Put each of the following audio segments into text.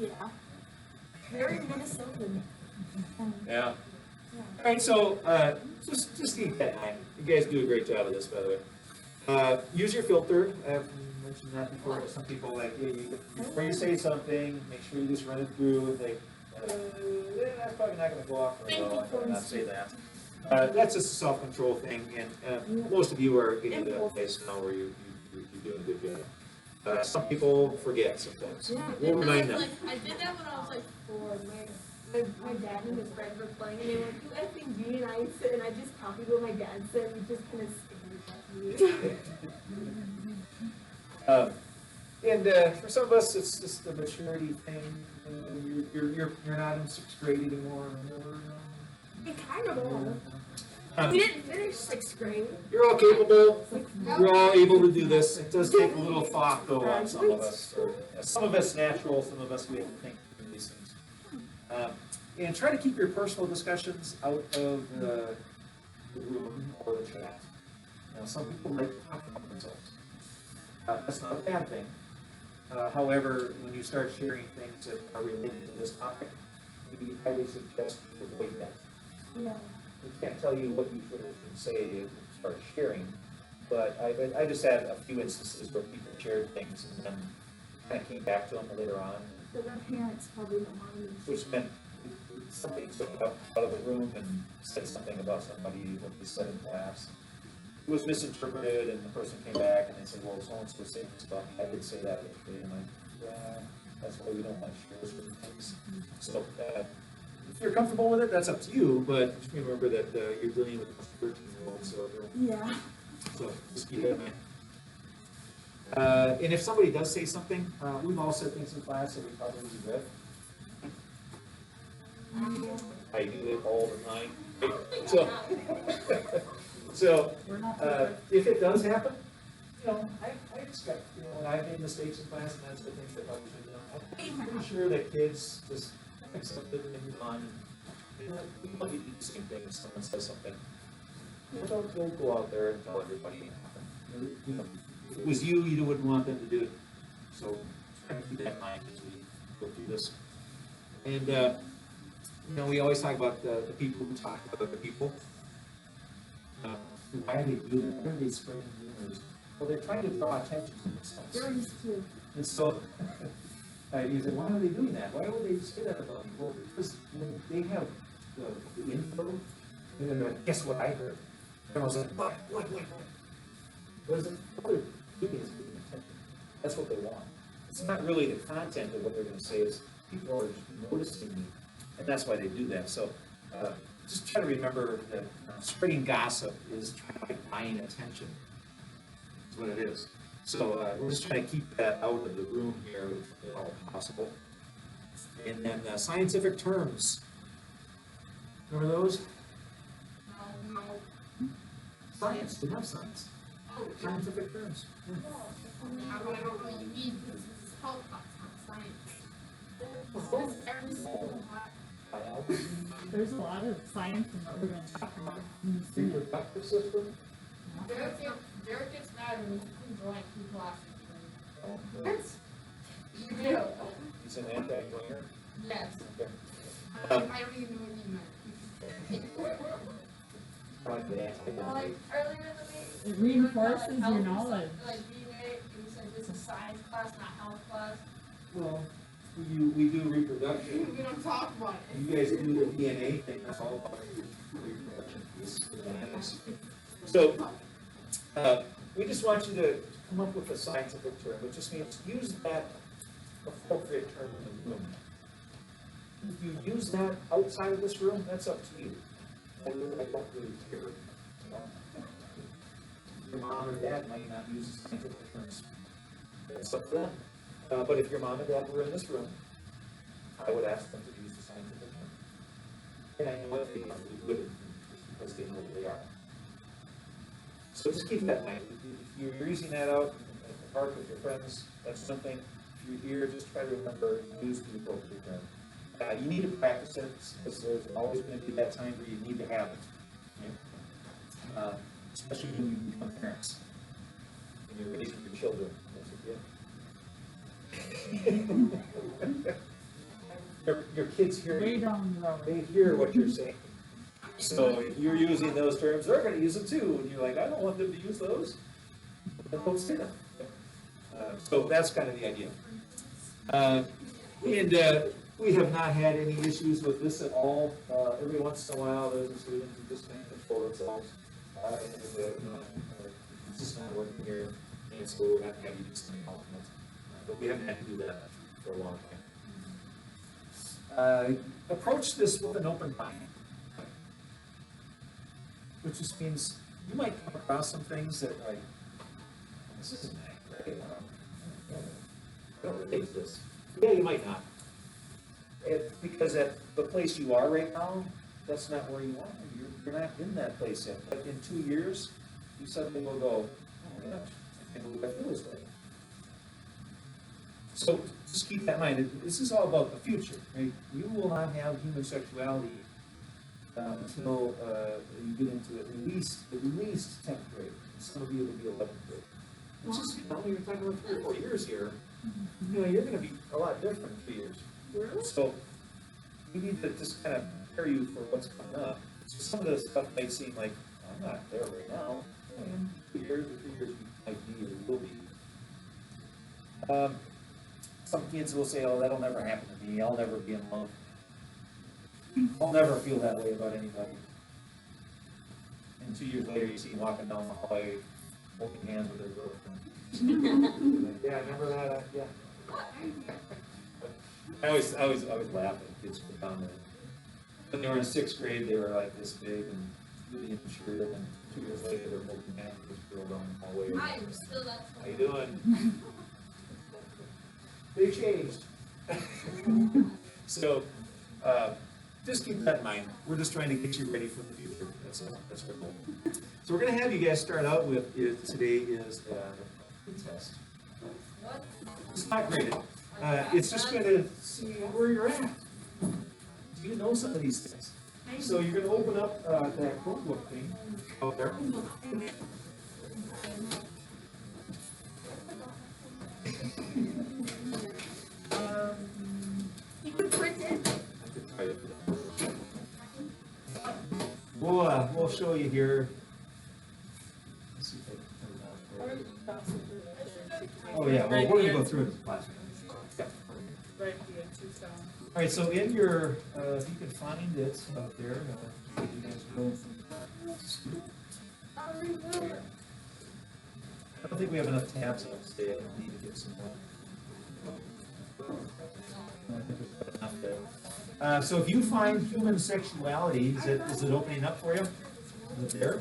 Yeah. Very Minnesotan. Yeah. All right, so just keep that in mind. You guys do a great job of this, by the way. Use your filter. I've mentioned that before. Some people like, before you say something, make sure you just run it through and think, that's probably not going to go off for a while. I better not say that. That's just a self-control thing, and most of you are getting to that place now where you're doing a good job. Some people forget sometimes. Yeah, We'll remind them. I did that when I was like 4. My dad and his friends were playing, and they were like, "You effing G," and I just copied what my dad said, and we just kind of stared at me. And for some of us, it's just a maturity thing. You're not in 6th grade anymore. We kind of are. We didn't finish 6th grade. You're all capable. You're all able to do this. It does take a little thought, though, on some of us. Some of us natural. Some of us we have to think through these things. And try to keep your personal discussions out of the room or the chat. Now, some people like to talk about themselves. That's not a bad thing. However, when you start sharing things that are related to this topic, we highly suggest you avoid that. Yeah. We can't tell you what you should say to start sharing, but I just had a few instances where people shared things and then kind of came back to them later on. So their parents probably don't want to. Which meant somebody took out of the room and said something about somebody, what they said in class. It was misinterpreted, and the person came back and they said, well, so-and-so said this about me. I did say that yesterday. And I'm like, yeah, that's why we don't want to share certain things. So if you're comfortable with it, that's up to you, but just remember that you're dealing with a 13-year-old, so yeah. So just keep that in mind. And if somebody does say something, we've all said things in class that we probably regret. I do it all the time. So if it does happen, I expect, when I've made mistakes in class, and that's the things that probably should know. I'm pretty sure that kids just accept it and move on. We want to do the same thing if someone says something. Don't go out there and tell everybody it happened. If it was you, you wouldn't want them to do it. So try to keep that in mind as we go through this. And we always talk about the people who talk about other people. Why do they do that? Why are they spreading rumors? Well, they're trying to draw attention to themselves. There is too. And so, you say, why are they doing that? Why would they say that about people? Because when they have the info, and then they're like, guess what I heard? Everyone's like, what? What is it? What they're doing is getting attention. That's what they want. It's not really the content of what they're going to say, is people are noticing me, and that's why they do that. So just try to remember that spreading gossip is buying attention. That's what it is. So we're just trying to keep that out of the room here if at all possible. And then scientific terms. Remember those? No. Science. We have science. Scientific terms. Yeah. I don't really need this. This is health class, not science. There's a lot of science in what we're going to talk about in The reproductive system. Derek gets mad when we join 2 classes. Yes. You do. He's an anti-joiner. Yes. Okay. I don't even know what he meant. Like the anti-joiner. Like earlier in the week, It reinforces your knowledge. Like you said, this is science class, not health class. Well, we do reproduction. We don't talk about it. You guys do the DNA thing. That's all about reproduction. So we just want you to come up with a scientific term, which just means use that appropriate term in the room. If you use that outside of this room, that's up to you. I don't really care. Your mom or dad might not use scientific terms. It's up to them. But if your mom and dad were in this room, I would ask them to use the scientific term. And I know what they wouldn't, because they know what they are. So just keep that in mind. If you're using that out in the park with your friends, that's something. If you're here, just try to remember to use the appropriate term. You need to practice it, because there's always going to be that time where you need to have it. Okay? Especially when you become parents and you're raising your children. That's a gift. your kids hear Way you. down the road. They hear what you're saying. So if you're using those terms, they're gonna use them too, and you're like, I don't want them to use those. Then don't say them. So that's kind of the idea. And we have not had any issues with this at all. Every once in a while, there's a student who just can't control themselves. It's just not working here in school, we have to have you do something else. But we haven't had to do that for a long time. Approach this with an open mind. Which just means you might come across some things that like, this isn't that great. I don't relate to this. Yeah, you might not. Because at the place you are right now, that's not where you are. You're not in that place yet. But in 2 years, you suddenly will go, oh my gosh, I can't believe I feel this way. So just keep that in mind. This is all about the future. Right? You will not have human sexuality until you get into at least 10th grade. Some of you will be 11th grade. It's just, you're talking about 3 or 4 years here. You're going to be a lot different in 2 years. Really? So we need to just kind of prepare you for what's coming up. So some of the stuff may seem like, I'm not there right now. In 2 years or 3 years, we might be or will be. Some kids will say, oh, that'll never happen to me. I'll never be in love. I'll never feel that way about anybody. And 2 years later, you see them walking down the hallway, holding hands with their girlfriend. Like, yeah, remember that? Yeah. I always laugh when kids go down there. When they were in 6th grade, they were like this big and really immature, and 2 years later, they're holding hands with this girl down the hallway. I'm still that. How you doing? They changed. So, just keep that in mind. We're just trying to get you ready for the future. That's our goal. So we're going to have you guys start out with, today is a test. What? It's not graded. It's just going to see where you're at. Do you know some of these things? So you're going to open up that Chromebook thing out there. You can print it. We'll show you here. Let's see if I can turn it on for you. Oh yeah, well, we're gonna go through it as a class. Yeah. Right here, two sound. All right, so in your, if you can find it up there, you guys go. I don't think we have enough tabs on this day. I need to get some more. I think there's enough there. So if you find human sexuality, is it opening up for you? Is it there?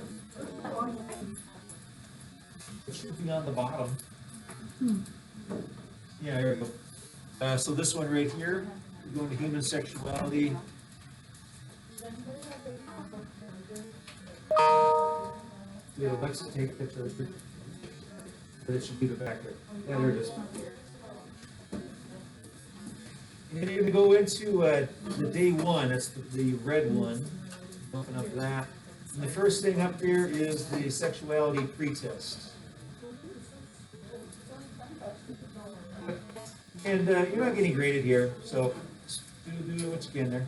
It should be on the bottom. Yeah, there we go. So this one right here, we're going to human sexuality. Yeah, Alexa, take a picture of it. But it should be the back there. Yeah, there it is. And you're going to go into the day one, that's the red one. Open up that. And the first thing up here is the sexuality pretest. And you're not getting graded here, so just do what you can there.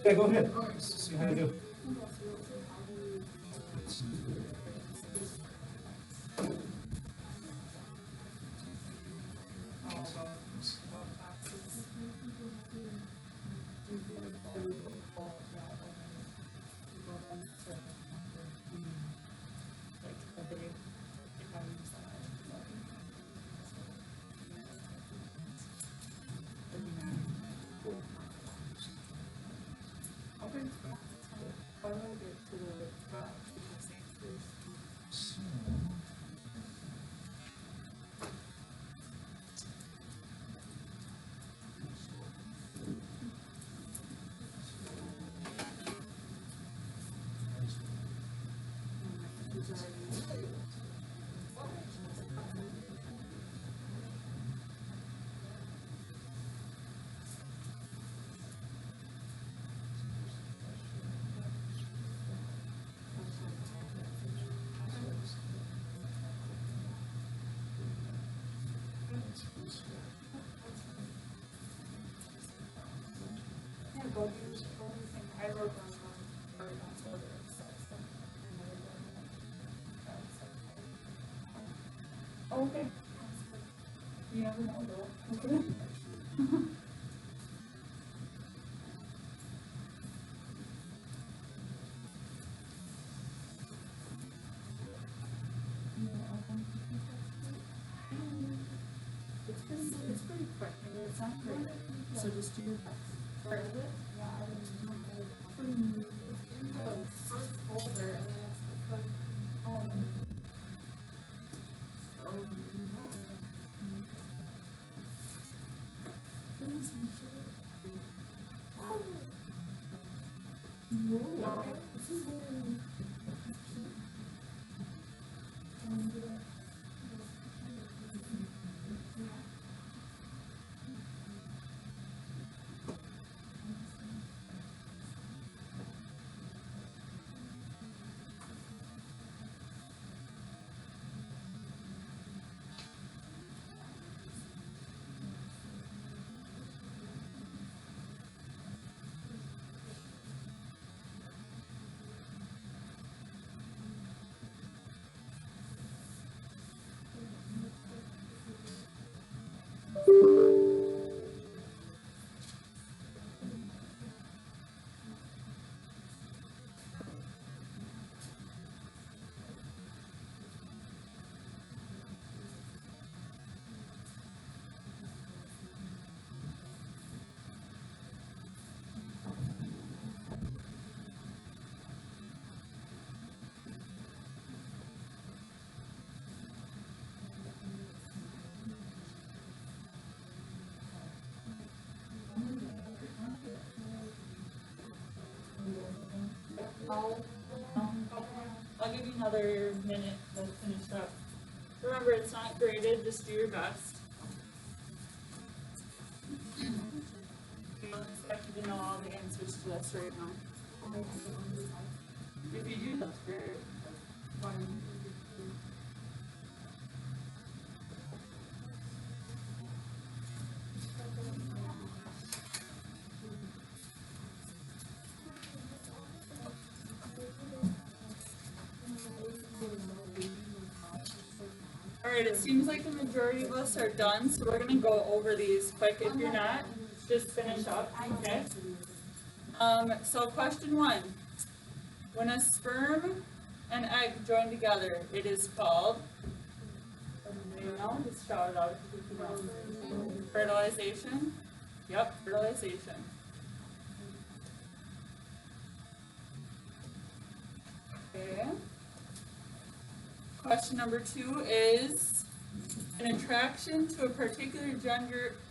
Yeah, go ahead. See how you do. issues. Yeah, both use the only thing I wrote down whether it's sex and another one. Okay. You never know though. Okay. It's pretty quick, and it's not great, so just do your best. Where is it? Yeah, I don't know. The first folder, and then it's like, this is really. I'll give you another minute to finish up. Remember, it's not graded, just do your best. You don't expect you to know all the answers to this right now. If you do, that's great. Alright, it seems like the majority of us are done, so we're gonna go over these quick. If you're not, just finish up, okay? So question 1. When a sperm and egg join together, it is called, do you know? Just shout it out if you know. Fertilization? Yep, fertilization. Okay. Question number 2 is, an attraction to a particular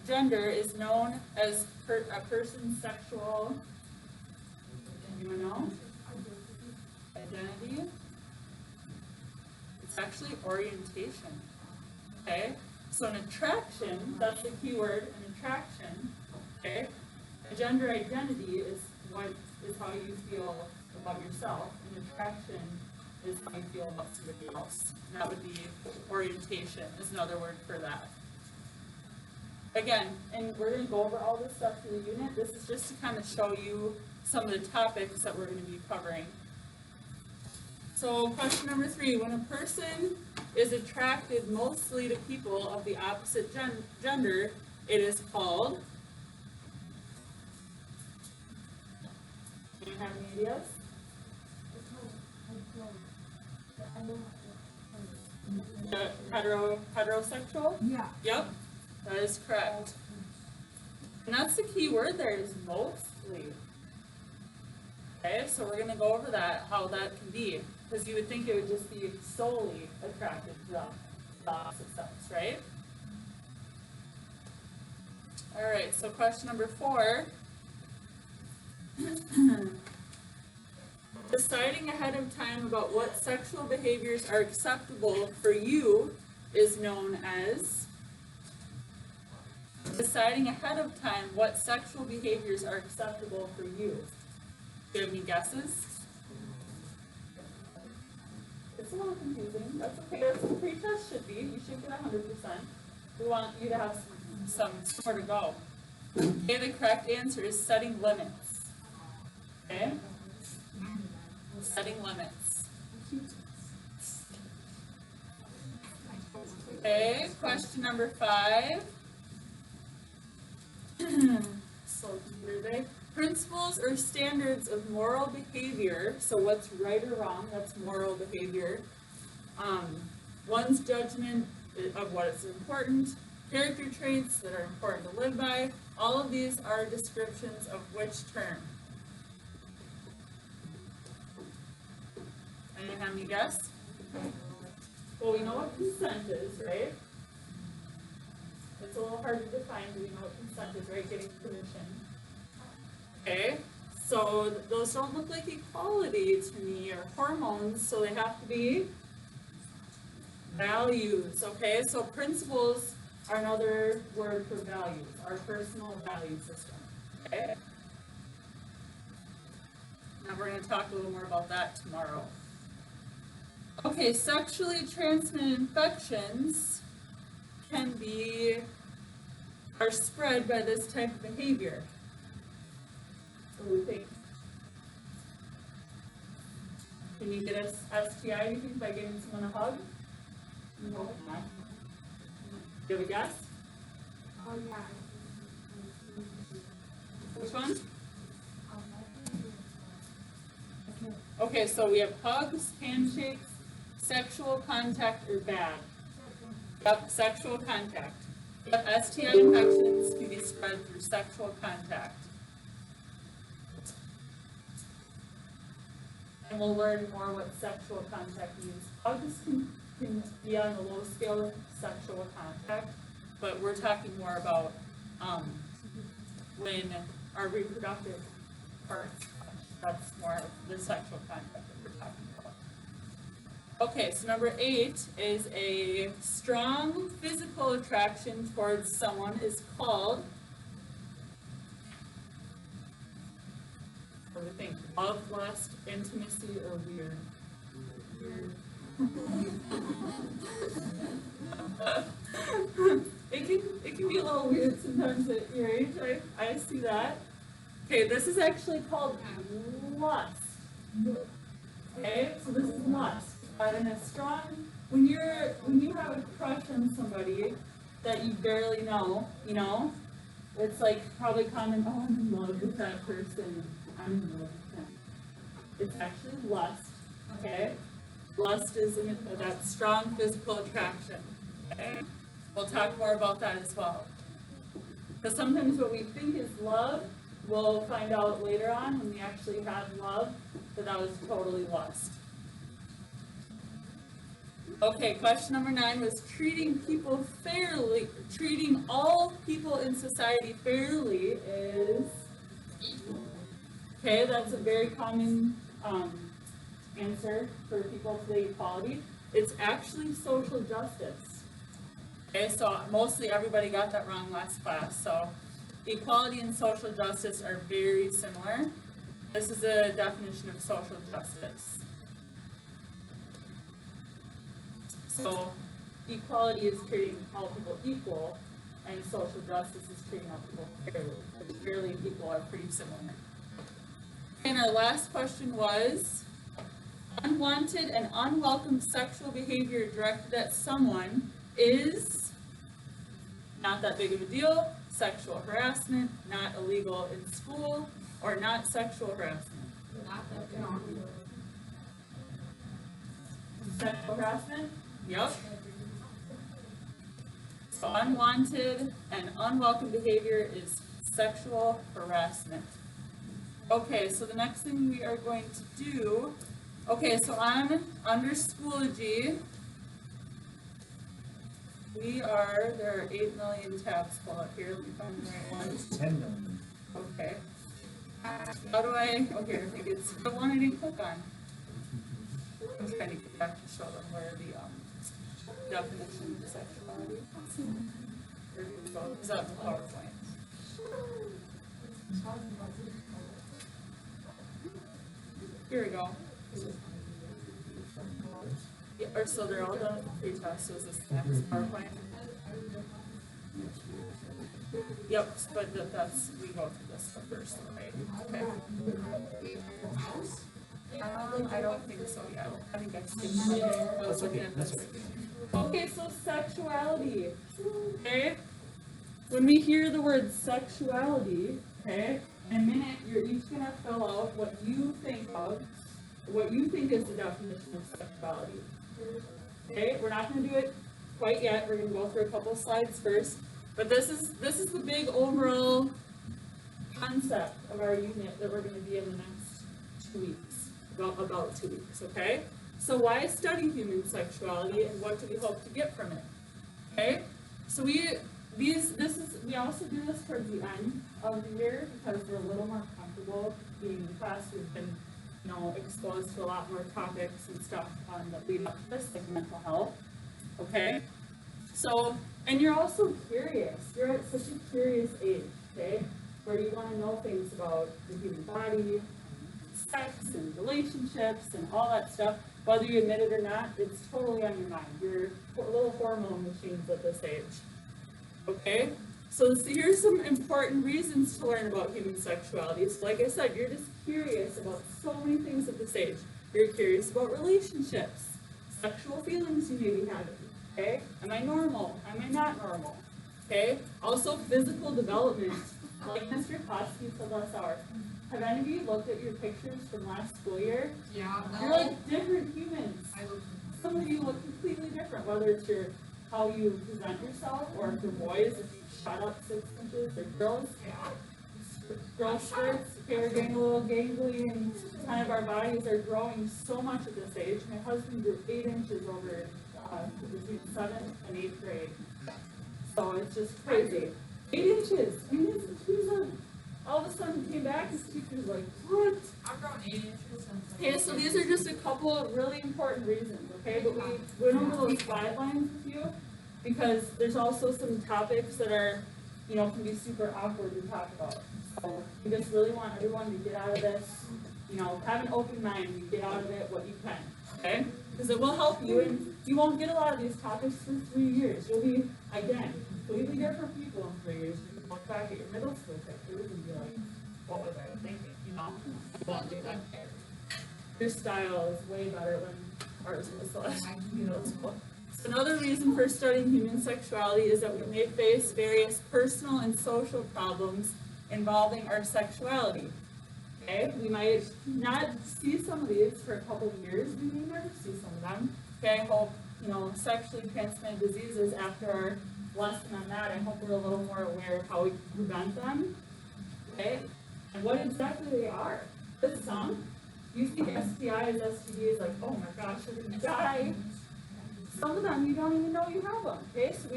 gender is known as a person's sexual, anyone know? Identity? It's actually orientation. Okay? So an attraction, that's the key word, an attraction, okay? A gender identity is how you feel about yourself. An attraction is how you feel about somebody else. And that would be orientation, is another word for that. Again, and we're going to go over all this stuff through the unit. This is just to kind of show you some of the topics that we're going to be covering. So question number 3, when a person is attracted mostly to people of the opposite gender, it is called, do you have any ideas? Heterosexual? Yeah. Yep, that is correct. And that's the key word there, is mostly. Okay, so we're going to go over that, how that can be. Because you would think it would just be solely attracted to the opposite sex, right? Alright, so question number 4. Deciding ahead of time about what sexual behaviors are acceptable for you is known as. Deciding ahead of time what sexual behaviors are acceptable for you. Do you have any guesses? It's a little confusing. That's okay. That's what the pretest should be. You should get 100%. We want you to have somewhere to go. Okay, the correct answer is setting limits. Okay? Setting limits. Okay, question number 5. Slow computer day. Principles or standards of moral behavior. So what's right or wrong, that's moral behavior. One's judgment of what is important. Character traits that are important to live by. All of these are descriptions of which term? Anyone have any guess? Well, we know what consent is, right? It's a little hard to define, but we know what consent is, right? Getting permission. Okay, so those don't look like equality to me, or hormones, so they have to be values, okay? So principles are another word for values, our personal value system, okay? Now we're going to talk a little more about that tomorrow. Okay, sexually transmitted infections are spread by this type of behavior. What do we think? Can you get a STI, you think, by giving someone a hug? No. Do you have a guess? Oh, yeah. Which one? Okay, so we have hugs, handshakes, sexual contact, or bad. Yep, sexual contact. Yep, STI infections can be spread through sexual contact. And we'll learn more what sexual contact means. Hugs can be on the low scale of sexual contact, but we're talking more about when our reproductive parts, that's more of the sexual contact that we're talking about. Okay, so number 8 is a strong physical attraction towards someone is called, what do you think? Love, lust, intimacy, or weird? Weird. It can be a little weird sometimes at your age. I see that. Okay, this is actually called lust. Okay, so this is lust. And a strong, when you have a crush on somebody that you barely know, it's like probably common, oh, I'm in love with that person. I'm in love with them. It's actually lust. Okay? Lust is that strong physical attraction. Okay? We'll talk more about that as well. Because sometimes what we think is love, we'll find out later on when we actually have love that was totally lust. Okay, question number 9 was treating all people in society fairly is, okay, that's a very common answer for people to the equality. It's actually social justice. Okay, so mostly everybody got that wrong last class. So equality and social justice are very similar. This is a definition of social justice. So equality is treating all people equal, and social justice is treating all people fairly. But fairly and equal are pretty similar. And our last question was, unwanted and unwelcome sexual behavior directed at someone is not that big of a deal, sexual harassment, not illegal in school, or not sexual harassment. Not that big. Sexual harassment? Yep. So unwanted and unwelcome behavior is sexual harassment. Okay, so the next thing we are going to do, okay, so under Schoology, there are 8 million tabs pulled up here. Let me find the right one. It's 10 million. Okay. How do I, okay, I think it's the one I didn't click on. I'm trying to get back to show them where the definition of sexuality. Is that the PowerPoint? Here we go. Yeah, so they're all done with the free test, so is this the next PowerPoint? Yep, but that's, we go through this one first, right? Okay. I don't think so yet. I think I skipped one day. I was looking at this. Okay, so sexuality, okay? When we hear the word sexuality, okay, in a minute, you're each gonna fill out what you think is the definition of sexuality. Okay, we're not gonna do it quite yet. We're gonna go through a couple slides first. But this is the big overall concept of our unit that we're gonna be in the next 2 weeks. About 2 weeks, okay? So why study human sexuality and what do we hope to get from it? Okay? So we also do this towards the end of the year because we're a little more comfortable being in class. We've been, exposed to a lot more topics and stuff that lead up to this, like mental health. Okay? So, and you're also curious. You're at such a curious age, okay? Where you want to know things about the human body, sex and relationships and all that stuff. Whether you admit it or not, it's totally on your mind. You're little hormone machines at this age. Okay? So here's some important reasons to learn about human sexuality. So like I said, you're just curious about so many things at this age. You're curious about relationships, sexual feelings you may be having. Okay? Am I normal? Am I not normal? Okay? Also physical development. Like Mr. Kosky told us have any of you looked at your pictures from last school year? Yeah. You're like different humans. Some of you look completely different, whether it's how you present yourself, or if you're boys, if you shut up 6 inches, or girls, skirts, hair getting a little gangly, and kind of our bodies are growing so much at this age. My husband grew 8 inches over between 7th and 8th grade. So it's just crazy. 8 inches! I mean, all of a sudden came back, his teacher's like, what? I've grown 8 inches since. Okay, so these are just a couple of really important reasons, okay? But we went over those guidelines with you because there's also some topics that are, can be super awkward to talk about. So we just really want everyone to get out of this, have an open mind and get out of it what you can, okay? Because it will help you, and you won't get a lot of these topics for 3 years. You'll be, again, completely different people in 3 years. You can look back at your middle school pictures and be like, what was I thinking? You won't do that. Your style is way better than ours was last middle school. So another reason for studying human sexuality is that we may face various personal and social problems involving our sexuality. Okay, we might not see some of these for a couple of years. We may never see some of them. Okay, I hope, sexually transmitted diseases, after our lesson on that, I hope we're a little more aware of how we can prevent them. Okay, and what exactly they are. But some, you think STIs, STDs, like, oh my gosh, you're going to die. Some of them, you don't even know you have them. Okay, so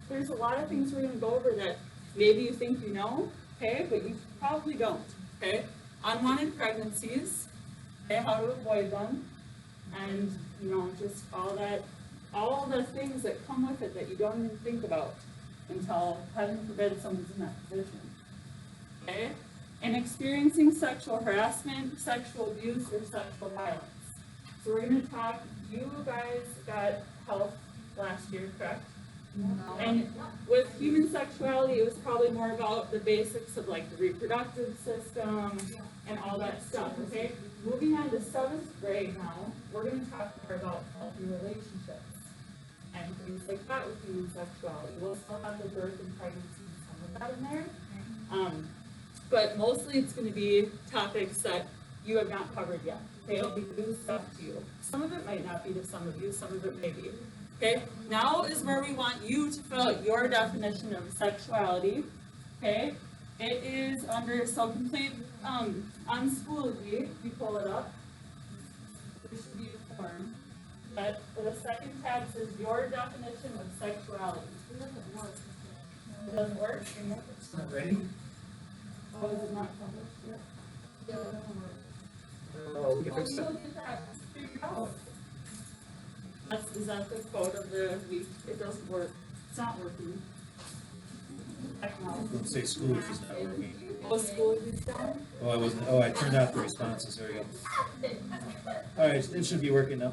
there's a lot of things we're going to go over that maybe you think you know, okay, but you probably don't. Okay. Unwanted pregnancies, okay, how to avoid them, and just all the things that come with it that you don't even think about until, heaven forbid, someone's in that position. Okay? And experiencing sexual harassment, sexual abuse, or sexual violence. So we're going to talk, you guys got health last year, correct? No. And with human sexuality, it was probably more about the basics of like the reproductive system and all that stuff, okay? Moving on to 7th grade now, we're going to talk more about healthy relationships and things like that with human sexuality. We'll still have the birth and pregnancy and some of that in there. But mostly it's going to be topics that you have not covered yet. Okay, it'll be new stuff to you. Some of it might not be to some of you, some of it may be. Okay, now is where we want you to fill out your definition of sexuality. Okay, it is under, so complete, on Schoology, you pull it up. There should be a form. But for the second tab says your definition of sexuality. It doesn't work. It doesn't work? It's not ready? Oh, is it not published yet? Yeah, it doesn't work. Oh, we can fix that. You'll get that figured out. Is that the quote of the week? It doesn't work. It's not working. Technology. Don't say school is not working. Oh, school is done? I turned off the responses, there we go. All right, it should be working now.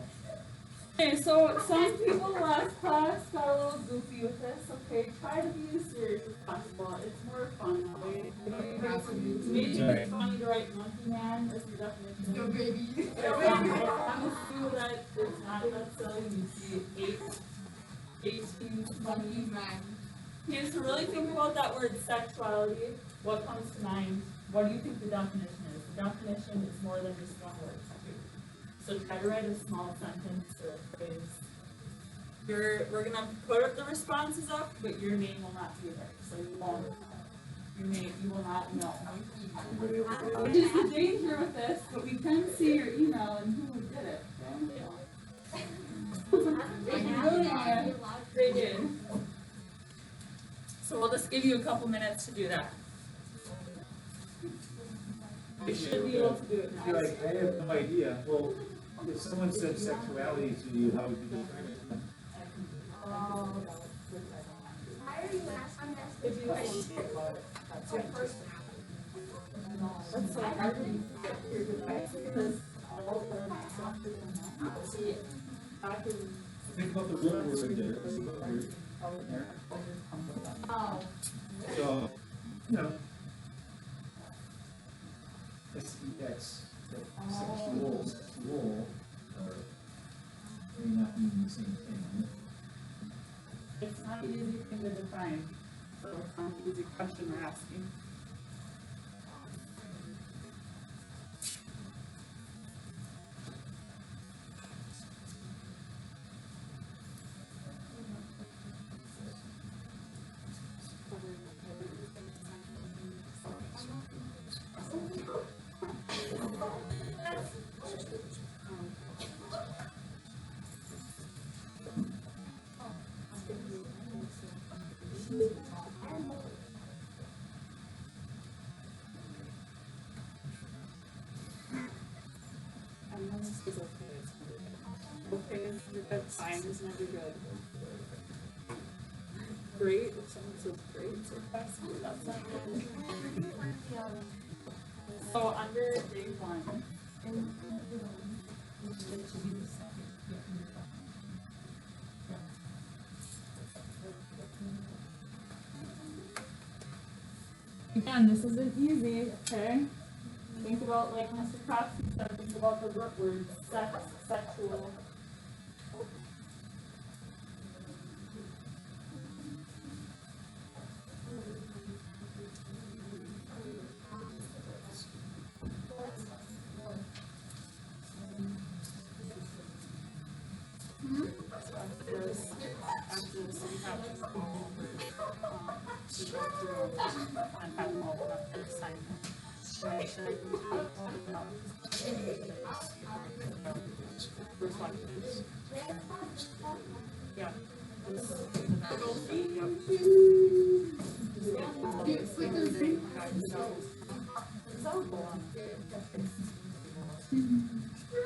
Okay, so some people last class got a little goofy with this. Okay, try to be as serious as possible. It's more Maybe it's funny to write monkey man as your definition. Go baby. I promise you that it's not necessarily you see eight Monkey man. Okay, so really think about that word sexuality. What comes to mind? What do you think the definition is? The definition is more than just one word. So try to write a small sentence or a phrase. We're gonna put up the responses up, but your name will not be there. So you won't. You will not know. Which is the danger with this, but we can see your email and who did it. They did. So we'll just give you a couple minutes to do that. You should be able to do it now. You're like, I have no idea. Well, if someone said sexuality to you, how would you define it? Why are you asking us If this you question? that's your personality. That's so hard to get your device because all of them see it. Think about the real word there. Oh. So, you know, that's sexual, or may not mean the same thing. It's not an easy thing to define, so it's not an easy question we're asking. This is okay. Okay, that's fine, is never good. Great, if someone says great, so that's not good. So under day one, it should be the second. Again, this isn't easy, okay? Think about, like Mr. Crosby said, think about the root word sex, sexual. Yeah.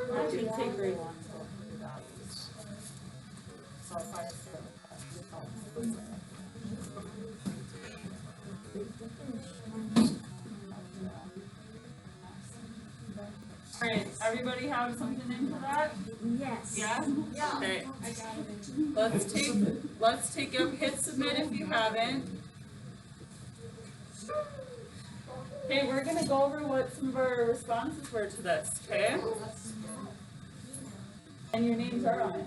That shouldn't take very long. So if I Alright, everybody have something into that? Yes. Yeah? Yeah. Okay. I got it. Let's take up hit submit if you haven't. Okay, we're gonna go over what some of our responses were to this, okay? And your names are on it.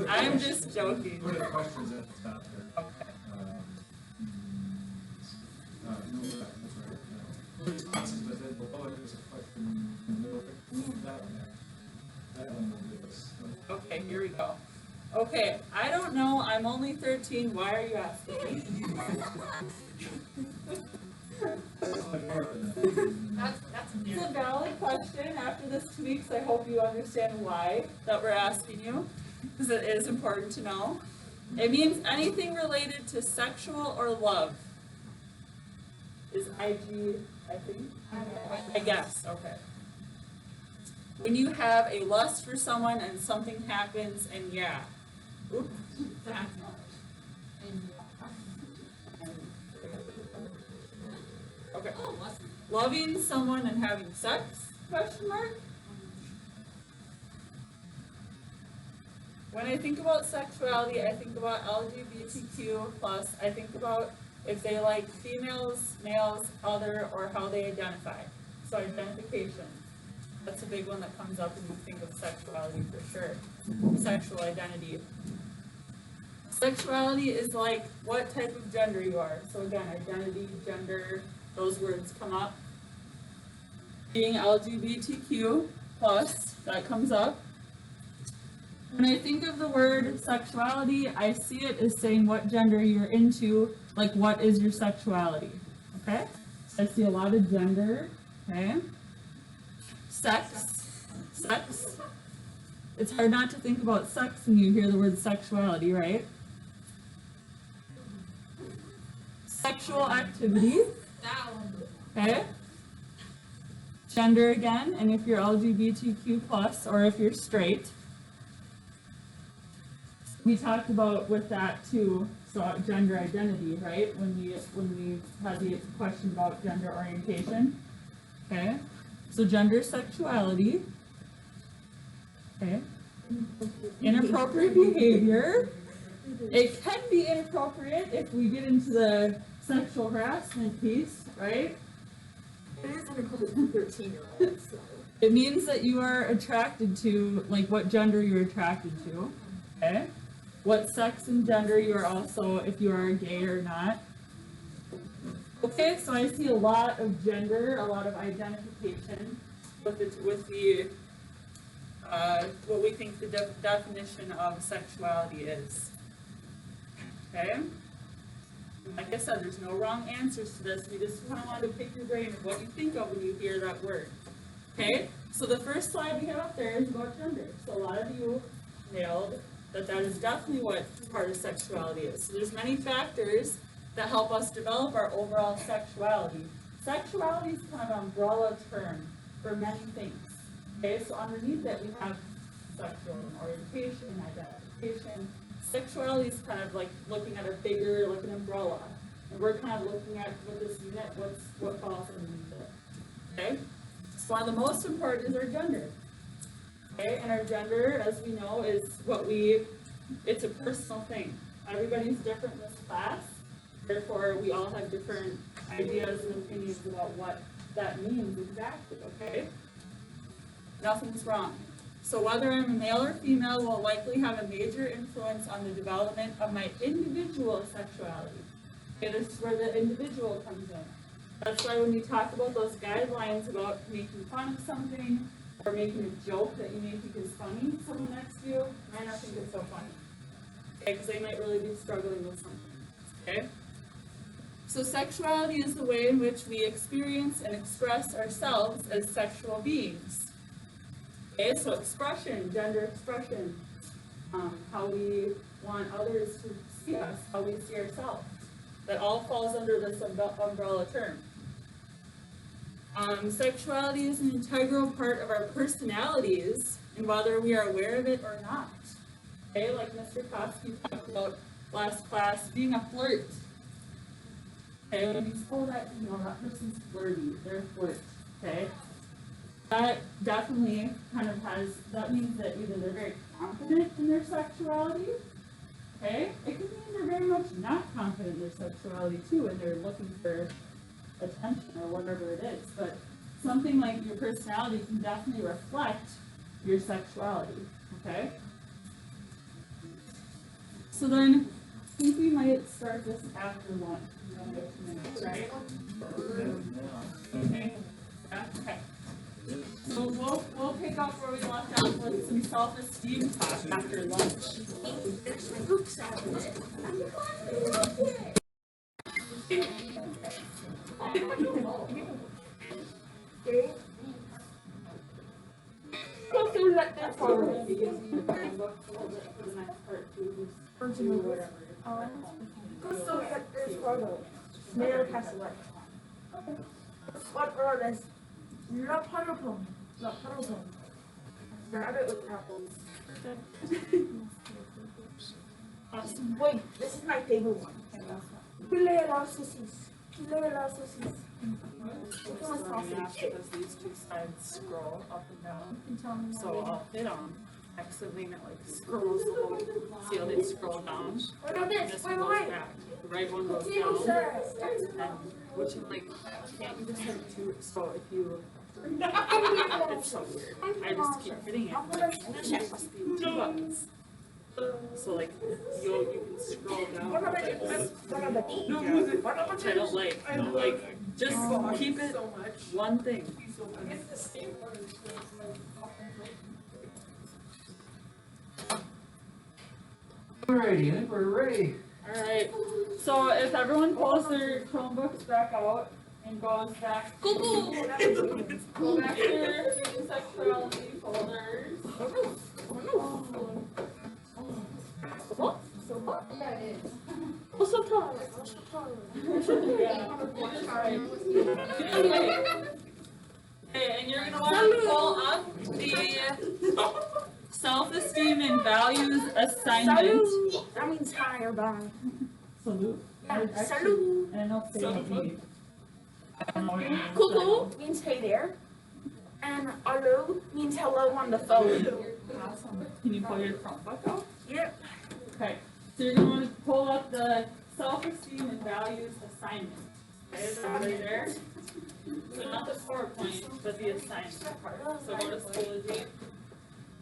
I'm just joking. Go to the questions at the top there. Okay. Responses, but then below it there's a question. That one there. That one will give us. Okay, here we go. Okay, I don't know, I'm only 13, why are you asking me? It's a valid question. After this 2 weeks, I hope you understand why that we're asking you, because it is important to know. It means anything related to sexual or love. Is IG, I think? I guess, okay. When you have a lust for someone and something happens and yeah. Oops. Okay. Loving someone and having sex? Question mark? When I think about sexuality, I think about LGBTQ+, I think about if they like females, males, other, or how they identify. So identification, that's a big one that comes up when you think of sexuality for sure. Sexual identity. Sexuality is like what type of gender you are. So again, identity, gender, those words come up. Being LGBTQ plus, that comes up. When I think of the word sexuality, I see it as saying what gender you're into, like what is your sexuality, okay? I see a lot of gender, okay? Sex. It's hard not to think about sex when you hear the word sexuality, right? Sexual activity, okay? Gender again, and if you're LGBTQ plus, or if you're straight. We talked about with that too, so gender identity, right? When we had the question about gender orientation. Okay. So gender sexuality. Okay. Inappropriate behavior. It can be inappropriate if we get into the sexual harassment piece, right? It is inappropriate for 13-year-olds, so. It means that you are attracted to, like what gender you're attracted to. Okay. What sex and gender you are also, if you are gay or not. Okay, so I see a lot of gender, a lot of identification with the what we think the definition of sexuality is. Okay? Like I said, there's no wrong answers to this. We just kind of want to pick your brain of what you think of when you hear that word. Okay? So the first slide we have up there is about gender. So a lot of you nailed that is definitely what part of sexuality is. So there's many factors that help us develop our overall sexuality. Sexuality is kind of an umbrella term for many things. Okay, so underneath that we have sexual orientation, identification. Sexuality is kind of like looking at a bigger, like an umbrella. And we're kind of looking at with this unit, what falls underneath it. Okay? So one of the most important is our gender. Okay, and our gender, as we know, is it's a personal thing. Everybody's different in this class, therefore we all have different ideas and opinions about what that means exactly, okay? Nothing's wrong. So whether I'm a male or female will likely have a major influence on the development of my individual sexuality. Okay, this is where the individual comes in. That's why when you talk about those guidelines about making fun of something, or making a joke that you may think is funny, someone next to you might not think it's so funny. Okay, because they might really be struggling with something. Okay? So sexuality is the way in which we experience and express ourselves as sexual beings. Okay, so expression, gender expression, how we want others to see us, how we see ourselves. That all falls under this umbrella term. Sexuality is an integral part of our personalities, and whether we are aware of it or not. Okay, like Mr. Kosky talked about last class, being a flirt. Okay, when you pull that, that person's flirty, they're a flirt. Okay, that definitely kind of that means that either they're very confident in their sexuality. Okay, it could mean they're very much not confident in their sexuality too, and they're looking for attention or whatever it is, but something like your personality can definitely reflect your sexuality, okay? So then, I think we might start this after lunch, 2 minutes, right? Okay. Okay. So we'll pick up where we left off with some self-esteem talk after lunch. There's my hooks out of it. Go through that there for me. Go through that there for me. Male Castle. What are this? La Parapon. Rabbit with apples. Awesome. Wait, this is my favorite one. Filet la saucisse. Filet la saucisse. So I'm gonna ask as these two sides scroll up and down. So I'll hit on accidentally and it like scrolls the whole, see how they scroll down. What about this? This Wait, one goes wait. back. write one of those down. And which is like, can't you just have two, so if you, it's so weird. I just keep hitting it, like, and then it must be two buttons. So like, you can scroll down. Which I don't like, just keep it one thing. Alrighty, I think we're ready. Alright, so if everyone pulls their Chromebooks back out and goes back. Go back to your sexuality folders. Okay, and you're gonna want to pull up the self-esteem and values assignment. That means hi or bye. Salute. Salute. And I know say salute. I don't know what it means. Cuckoo means hey there. And hello means hello on the phone. Awesome. Can you pull your Chromebook out? Yep. Okay, so you're gonna want to pull up the self-esteem and values assignment. Okay, is that right there? So not the PowerPoint, but the assignment part. So go to Schoology.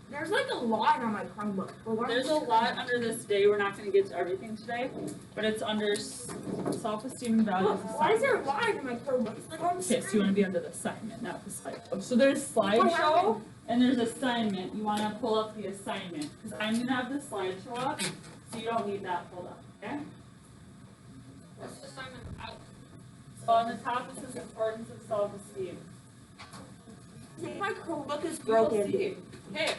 There's like a lot on my Chromebook. There's a lot under this day. We're not gonna get to everything today, but it's under self-esteem and values Why is assignment. there a lot in my Chromebook? It's like on the Okay, so you wanna be under the assignment, not the slideshow. So there's slideshow and there's assignment. You wanna pull up the assignment, because I'm gonna have the slideshow up, so you don't need that pulled up, okay? What's the assignment about? So on the top it says importance of self-esteem. I think my Chromebook is You'll broken. see. Okay,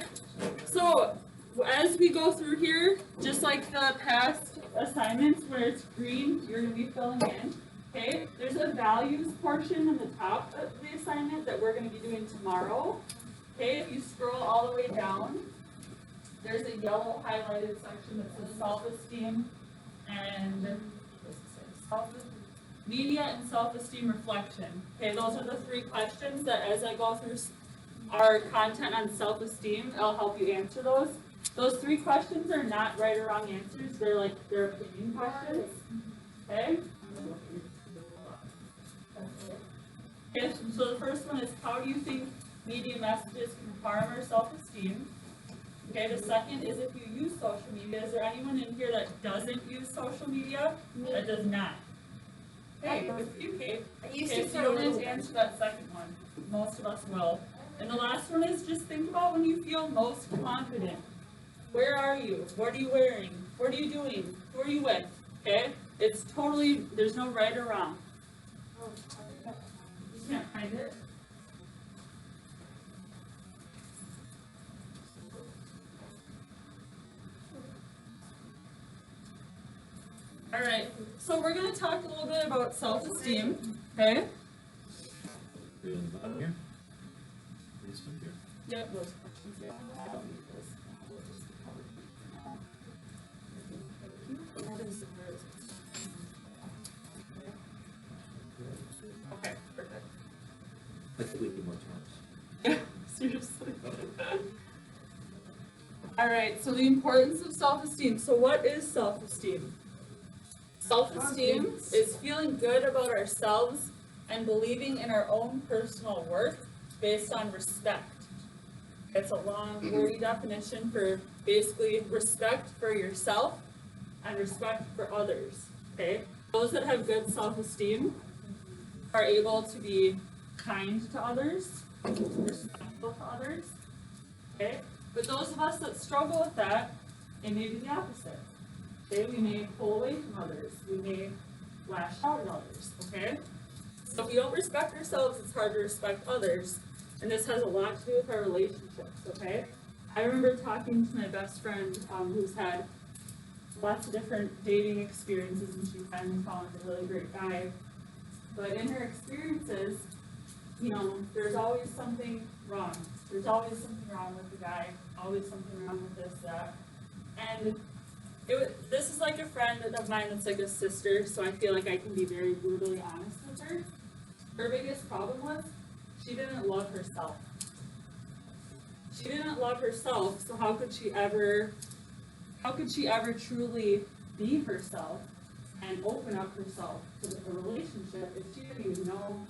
so as we go through here, just like the past assignments where it's green, you're gonna be filling in. Okay, there's a values portion on the top of the assignment that we're gonna be doing tomorrow. Okay, if you scroll all the way down, there's a yellow highlighted section that says self-esteem and media and self-esteem reflection. Okay, those are the three questions that as I go through our content on self-esteem, it'll help you answer those. Those three questions are not right or wrong answers, they're opinion questions. Okay? Okay, so the first one is, how do you think media messages can harm our self-esteem? Okay, the second is, if you use social media, is there anyone in here that doesn't use social media? That does not. Okay, okay. I used Okay, to so you don't need to answer that second one. Most of us will. And the last one is, just think about when you feel most confident. Where are you? What are you wearing? What are you doing? Who are you with? Okay? It's totally, there's no right or wrong. You can't find it? Alright, so we're going to talk a little bit about self-esteem, okay? Here in the bottom here. This one here. Yep, those questions, yeah. I don't need those. Okay, perfect. I think we need more times. Seriously. Alright, so the importance of self-esteem. So what is self-esteem? Self-esteem is feeling good about ourselves and believing in our own personal worth based on respect. It's a long, wordy definition for basically respect for yourself and respect for others, okay? Those that have good self-esteem are able to be kind to others, respectful to others, okay? But those of us that struggle with that, it may be the opposite. Okay, we may pull away from others, we may lash out at others, okay? So if we don't respect ourselves, it's hard to respect others, and this has a lot to do with our relationships, okay? I remember talking to my best friend, who's had lots of different dating experiences, and she finally found a really great guy. But in her experiences, you know, there's always something wrong. There's always something wrong with the guy, always something wrong with this, that. And this is like a friend of mine that's like a sister, so I feel like I can be very brutally honest with her. Her biggest problem was she didn't love herself. She didn't love herself, so how could she ever truly be herself? and open up herself to the relationship if she didn't even know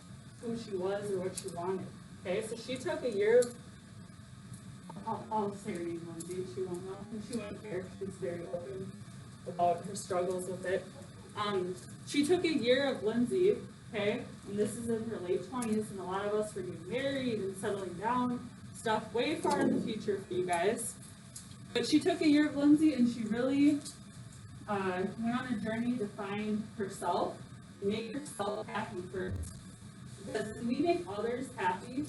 who she was or what she wanted. Okay, so she took a year of, I'll say her name Lindsay, she won't know, and she won't care, she's very open about her struggles with it. She took a year of Lindsay, okay, and this is in her late 20s, and a lot of us were getting married and settling down, stuff way far in the future for you guys. But she took a year of Lindsay, and she really went on a journey to find herself, and make herself happy first. Because when we make others happy,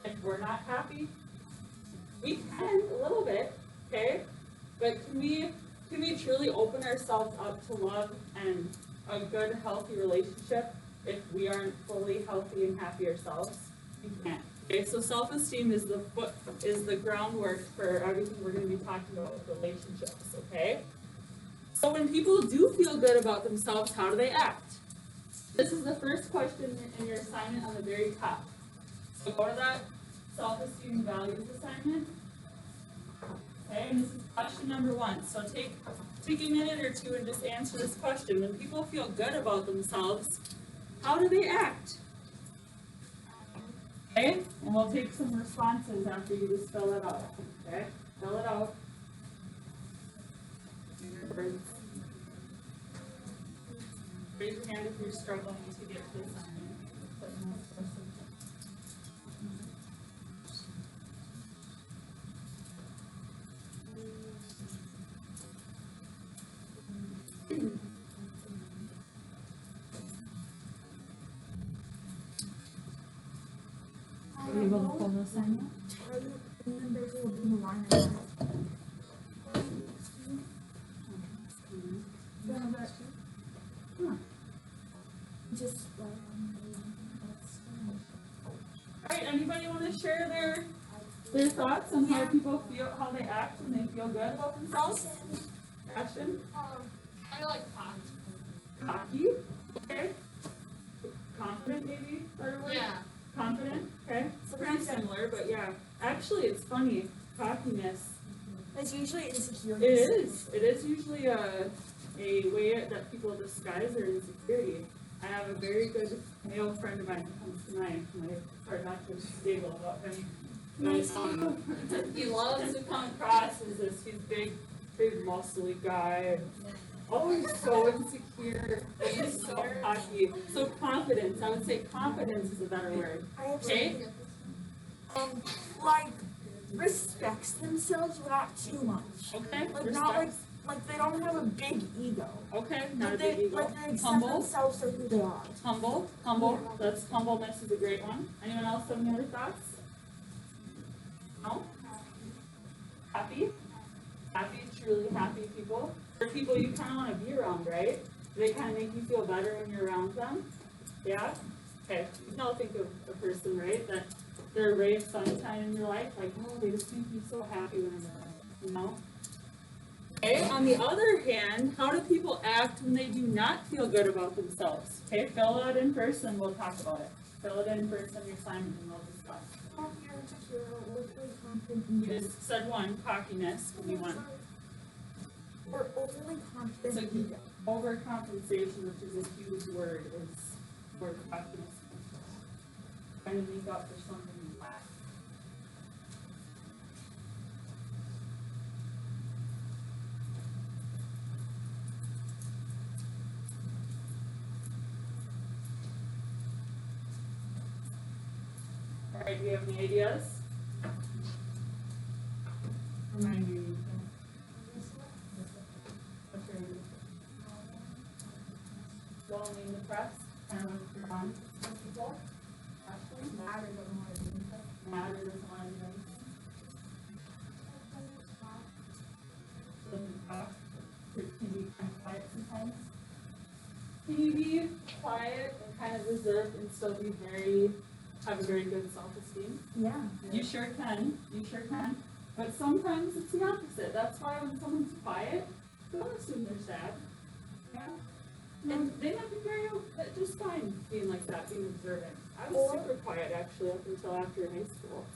if we're not happy, we can a little bit, okay? But can we truly open ourselves up to love and a good, healthy relationship if we aren't fully healthy and happy ourselves? We can't. Okay, so self-esteem is the groundwork for everything we're going to be talking about with relationships, okay? So when people do feel good about themselves, how do they act? This is the first question in your assignment on the very top. So go to that self-esteem values assignment. Okay, and this is question number 1. So take a minute or two and just answer this question. When people feel good about themselves, how do they act? Okay, and we'll take some responses after you just fill it out. Okay, fill it out. Raise your hand if you're struggling to get to this assignment. Are you able to pull the assignment? Just Alright, anybody want to share their thoughts on how people feel, how they act when they feel good about themselves? Ashton? I like pot. Cocky? Okay. Confident maybe? Better word? Yeah. Confident? Okay. It's pretty similar, but yeah. Actually, it's funny. Cockiness. it's usually insecure. It is usually a way that people disguise their insecurity. I have a very good male friend of mine who comes to mind, and I try not to giggle about him. But, he loves to come across as this, he's big, muscly guy, always so insecure, and he's so cocky. So confidence, I would say confidence is a better word. Okay? Like respects themselves, but not too much. Okay? Like not like they don't have a big ego. Okay, not a Like big they ego. like they accept Humble. themselves for who they are. Humble. That's humbleness is a great one. Anyone else have any other thoughts? No? Happy? Happy, truly happy people. They're people you kind of want to be around, right? They kind of make you feel better when you're around them. Yeah? Okay. You can all think of a person, right? That they're a ray of sunshine in your life. Like, oh, they just make you so happy when they're around, you know? Okay, on the other hand, how do people act when they do not feel good about themselves? Okay, fill it in first and we'll talk about it. Fill it in first on your assignment and we'll discuss. You just said one, cockiness, what do you want? Or overly It's confident. like overcompensation, which is a huge word, is where cockiness comes from. Trying to make up for something you lack. Alright, do you have any ideas? Remind you. What's your name? Well, name the press, kind of like on people. Ashley? Matter doesn't want to do anything. Matter doesn't want to do anything. Doesn't talk. Can be kind of quiet sometimes. Can you be quiet and kind of reserved and still be have a very good self-esteem? Yeah. You sure can. You sure can. But sometimes it's the opposite. That's why when someone's quiet, don't assume they're sad. Yeah. And they might be just fine being like that, being observant. I was super quiet actually up until after high school.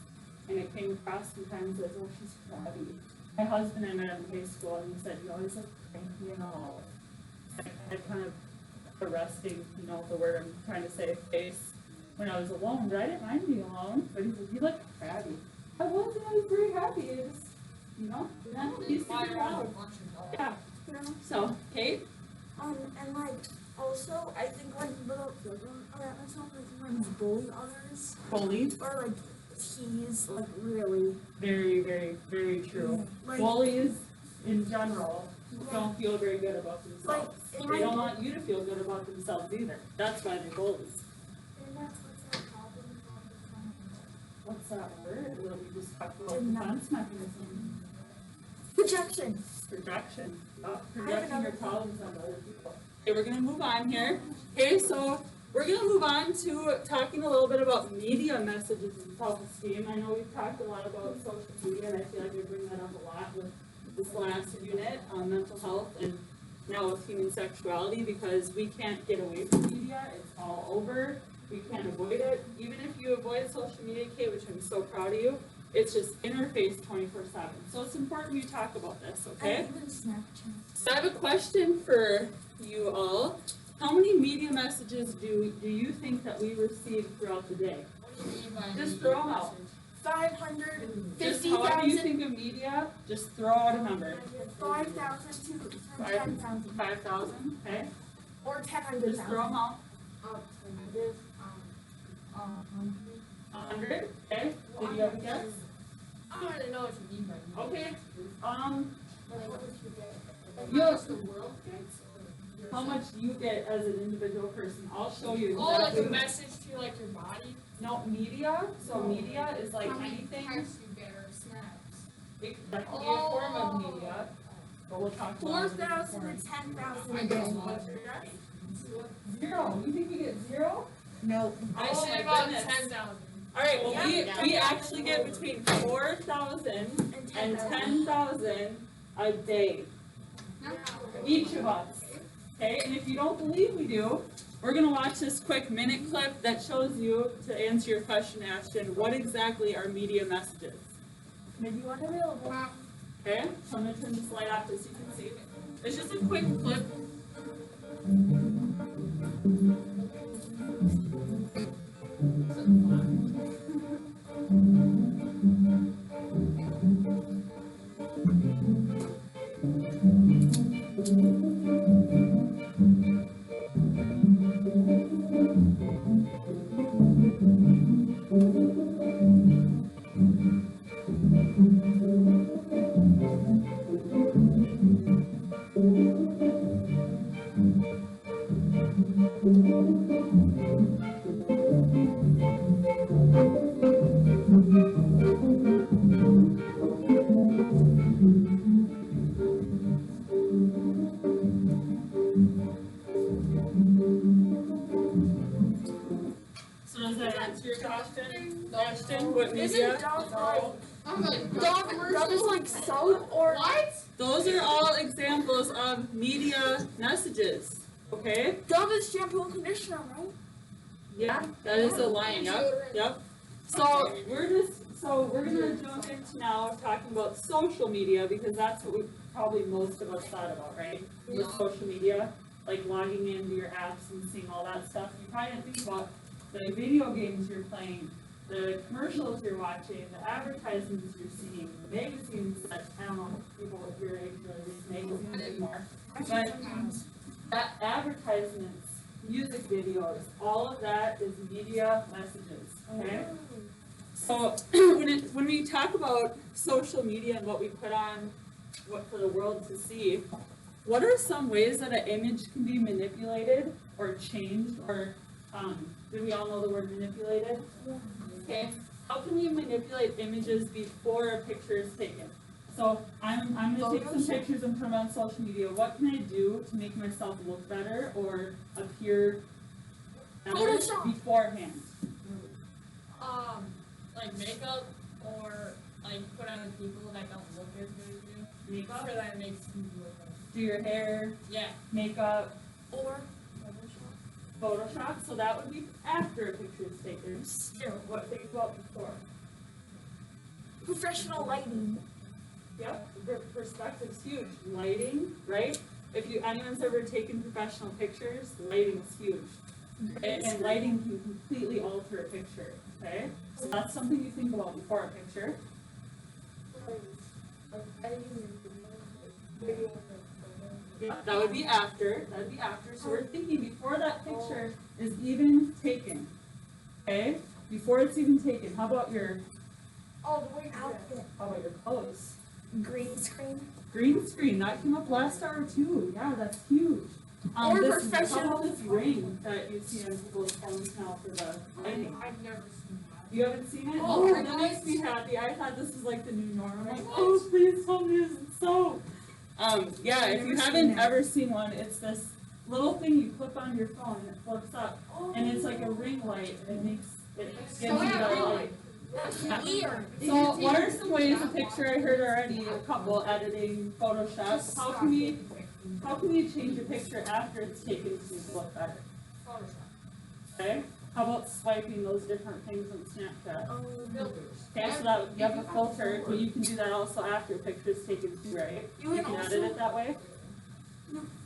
And it came across sometimes as, oh, she's crabby. My husband and I met in high school and he said, you always look cranky and all. I kind of arresting, you know, the word I'm trying to say, face when I was alone, but I didn't mind being alone. But he's like, you look happy. I was, and I was very happy. I just, you know, he's super proud. Yeah. So, Kate? And like, also, I think like little children around myself, like sometimes bully others, Bullies? or like tease, like really. Very, very, very true. Like, Bullies in general don't feel very good about themselves. Like, They don't want you to feel good about themselves either. That's why they're bullies. What's that word that we just talked about? Defense mechanism. Projection. Projection. Projecting your problems on other people. Okay, we're gonna move on here. Okay, so we're gonna move on to talking a little bit about media messages and self-esteem. I know we've talked a lot about social media, and I feel like we bring that up a lot with this last unit on mental health and now with human sexuality, because we can't get away from media. It's all over. We can't avoid it. Even if you avoid social media, Kate, which I'm so proud of you, it's just in our face 24/7. So it's important we talk about this, okay? And even Snapchat. So I have a question for you all. How many media messages do you think that we receive throughout the day? What do you mean by Just media throw 'em out. message? 'However you 550,000. think of media, just throw out a number. 5,000 to 10,000. 5,000, okay? Or Just throw 10,000. them out. This, 100, okay? Did you have a guess? I don't really know what you mean by media. Okay, Like, what would you get? Like, You- how much the world gets? Or how much you get as an individual person, I'll show you Oh, like a exactly. message to like your body? No, media, so media is like How many anything, texts you get or snaps? that can be a form of media, but we'll talk about it in a 4,000 form. to 10,000 I a guess day. not. 0, you think you get 0? No. I Oh said my about goodness. 10,000. Alright, well, Yeah. we actually get between 4,000 and 10,000 a day, each of us. Okay, and if you don't believe we do, we're gonna watch this quick minute clip that shows you, to answer your question, Ashton, what exactly are media messages? Maybe one available. Okay, so I'm gonna turn this light off just so you can see. It's just a quick clip. So does that answer your question, Ashton? What media? Isn't Dove like, I'm like, Dove is like soap or? what? Those are all examples of media messages, okay? Dove is shampoo and conditioner, right? Yeah, that is a line, yep. So we're gonna jump into now talking about social media, because that's what we probably most of us thought about, right? With social media, like logging into your apps and seeing all that stuff. You probably didn't think about the video games you're playing, the commercials you're watching, the advertisements you're seeing, the magazines that, I don't know if people with your age really read magazines anymore. But that advertisements, music videos, all of that is media messages, okay? So when we talk about social media and what we put on, what for the world to see, what are some ways that an image can be manipulated or changed, or do we all know the word manipulated? Okay, how can we manipulate images before a picture is taken? So I'm gonna take some pictures and put them on social media. What can I do to make myself look better or appear better Photoshop. beforehand? Like makeup or like put on people that don't look as good as you. Makeup, So that makes you look better. do your hair, Yeah. makeup, Or Photoshop, so that would be after a picture is taken. Here, what think about before? professional lighting. Yep, the perspective's huge. Lighting, right? if anyone's ever taken professional pictures, lighting is huge. And lighting can completely alter a picture, okay? So that's something you think about before a picture. Yeah, that would be after, so we're thinking before that picture is even taken, okay? Before it's even taken, how about your Outfit. How about your clothes? Green screen. Green screen, that came up last hour too. Yeah, that's huge. Or This, professional. how about this ring that you see on people's phones now for the lighting? I've never seen that. You haven't seen it? Oh, That makes me happy. I thought this was like the new norm. I'm like, oh, please tell me this is so. Yeah, if you haven't ever seen one, it's this little thing you clip on your phone and it flips up. And it's like a ring light and it gives you that light. That's weird. So what are some ways, a picture I heard already, a couple editing, Photoshop, how can we change a picture after it's taken to make it look better? Okay, how about swiping those different things on Snapchat? Okay, so that you have a filter, but you can do that also after a picture is taken too, right? You You can can edit also, it that way?